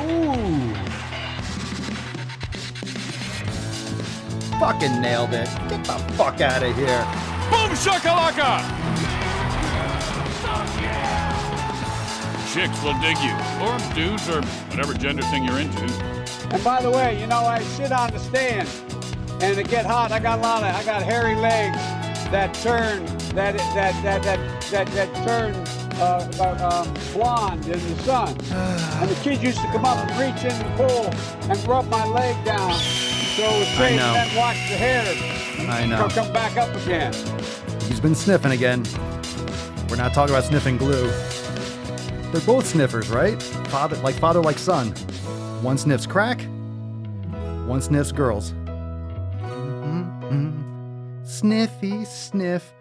Ooh. Fucking nailed it. Get the fuck out of here. Boom shakalaka! Chicks will dig you, or dudes, or whatever gender thing you're into. And by the way, you know, I sit on the stand, and to get hot, I got hairy legs that turn blonde in the sun. And the kids used to come up and reach in the pool and rub my leg down, so it was straight, and then wash the hair. I know. Come back up again. He's been sniffing again. We're not talking about sniffing glue. They're both sniffers, right? Father like son. One sniffs crack, one sniffs girls. Sniffy sniff.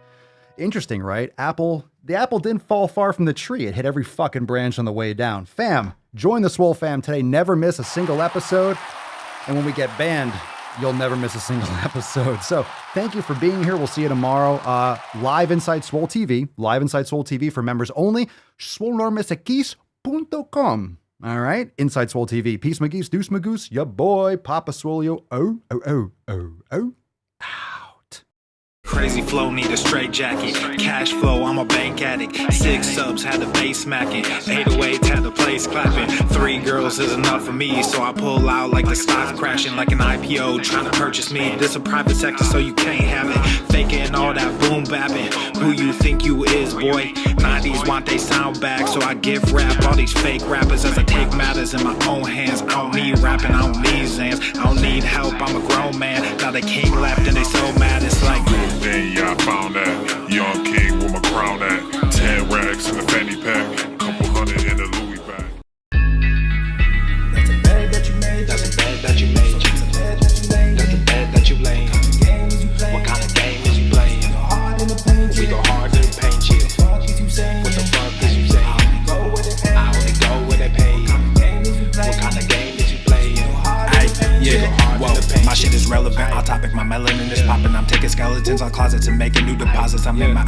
Interesting, right? The apple didn't fall far from the tree. It hit every fucking branch on the way down. Fam, join the Swole fam today. Never miss a single episode. And when we get banned, you'll never miss a single episode. So thank you for being here. We'll see you tomorrow. Live inside Swole TV. Live inside Swole TV for members only. SwoleNormisAkis.com. All right. Inside Swole TV. Peace, McGeese. Deuce, Magoose. Ya boy. Papa Swolio. Oh. Crazy flow, need a straight jacket. Cash flow, I'm a bank addict. 6 subs, had the bass smacking. 808s, had the place clapping. 3 girls is enough for me, so I pull out like the stock crashing. Like an IPO, trying to purchase me. This a private sector, so you can't have it. Faking all that boom bapping. Who you think you is, boy? 90s want they sound back, so I give rap all these fake rappers as I take matters in my own hands. I don't need rapping, I don't need Zans. I don't need help, I'm a grown man. Now the king left and they so mad, it's like Then yeah, I found that young king with my crown at 10 racks in the fanny pack, couple hundred in the Louis bag. that's a bed that you made. That's a bed that you made. That's a bed that you laid. What kind of game is you playing? We go hard in the paint you. What the fuck is you saying? I only go where they pay. What kind of game is you playing? Yeah, whoa, my shit is relevant. Our topic, my melanin is popping. I'm taking skeletons out closets and making new deposits. I'm in my